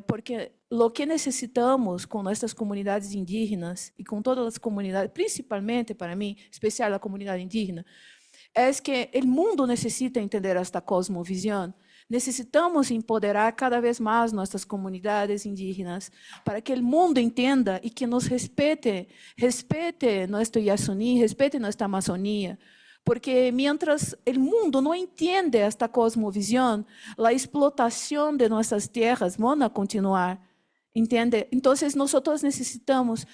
porque lo que necesitamos con nuestras comunidades indígenas y con todas las comunidades, principalmente para mí, especial la comunidad indígena, es que el mundo necesita entender esta cosmovisión. Necesitamos empoderar cada vez más nuestras comunidades indígenas para que el mundo entienda y que nos respete nuestro Yasuní, respete nuestra Amazonía. Porque mientras el mundo no entiende esta cosmovisión, la explotación de nuestras tierras van a continuar. ¿Entiende? Entonces nosotros necesitamos,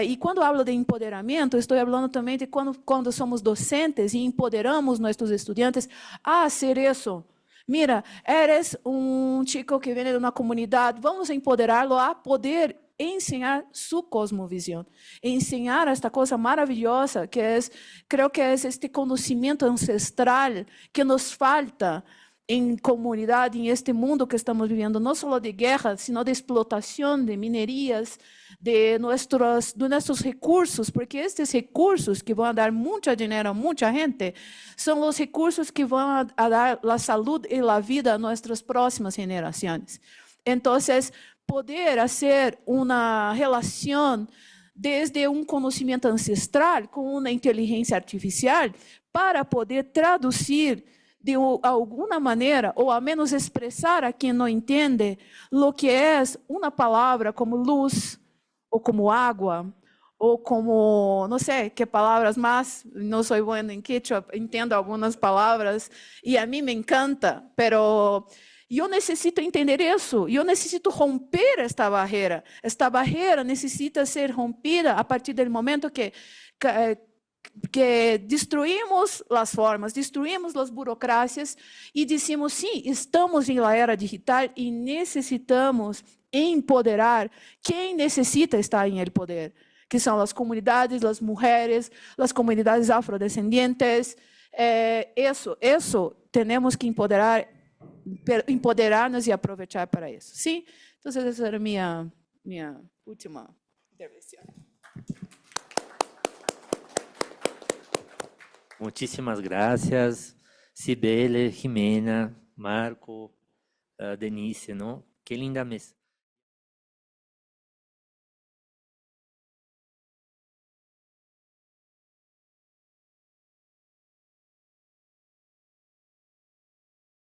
y cuando hablo de empoderamiento, estoy hablando también de cuando somos docentes y empoderamos a nuestros estudiantes a hacer eso. Mira, eres un chico que viene de una comunidad, vamos a empoderarlo a poder enseñar su cosmovisión, enseñar esta cosa maravillosa que es, creo que es este conocimiento ancestral que nos falta en comunidad, en este mundo que estamos viviendo, no solo de guerra, sino de explotación, de minerías, de nuestros recursos, porque estos recursos que van a dar mucho dinero a mucha gente, son los recursos que van a dar la salud y la vida a nuestras próximas generaciones. Entonces, poder hacer una relación desde un conocimiento ancestral con una inteligencia artificial para poder traducir de alguna manera, ou ao menos expressar a quem não entende, lo que é uma palavra como luz, ou como água, ou como, não sei que palavras mais, não sou bueno em quechua, entendo algumas palavras, e a mim me encanta, pero eu necessito entender isso, eu necessito romper esta barreira. Esta barreira necessita ser rompida a partir do momento que destruímos as formas, destruímos as burocracias e dissemos, sim, estamos na era digital e necessitamos empoderar quem necessita estar em el poder, que são as comunidades, as mulheres, as comunidades afrodescendentes. Isso temos que empoderar-nos e aproveitar para isso. Sim? Então, essa era a minha última intervenção. Muchísimas gracias, Cibele, Jimena, Marco, Denise, ¿no? Qué linda mesa.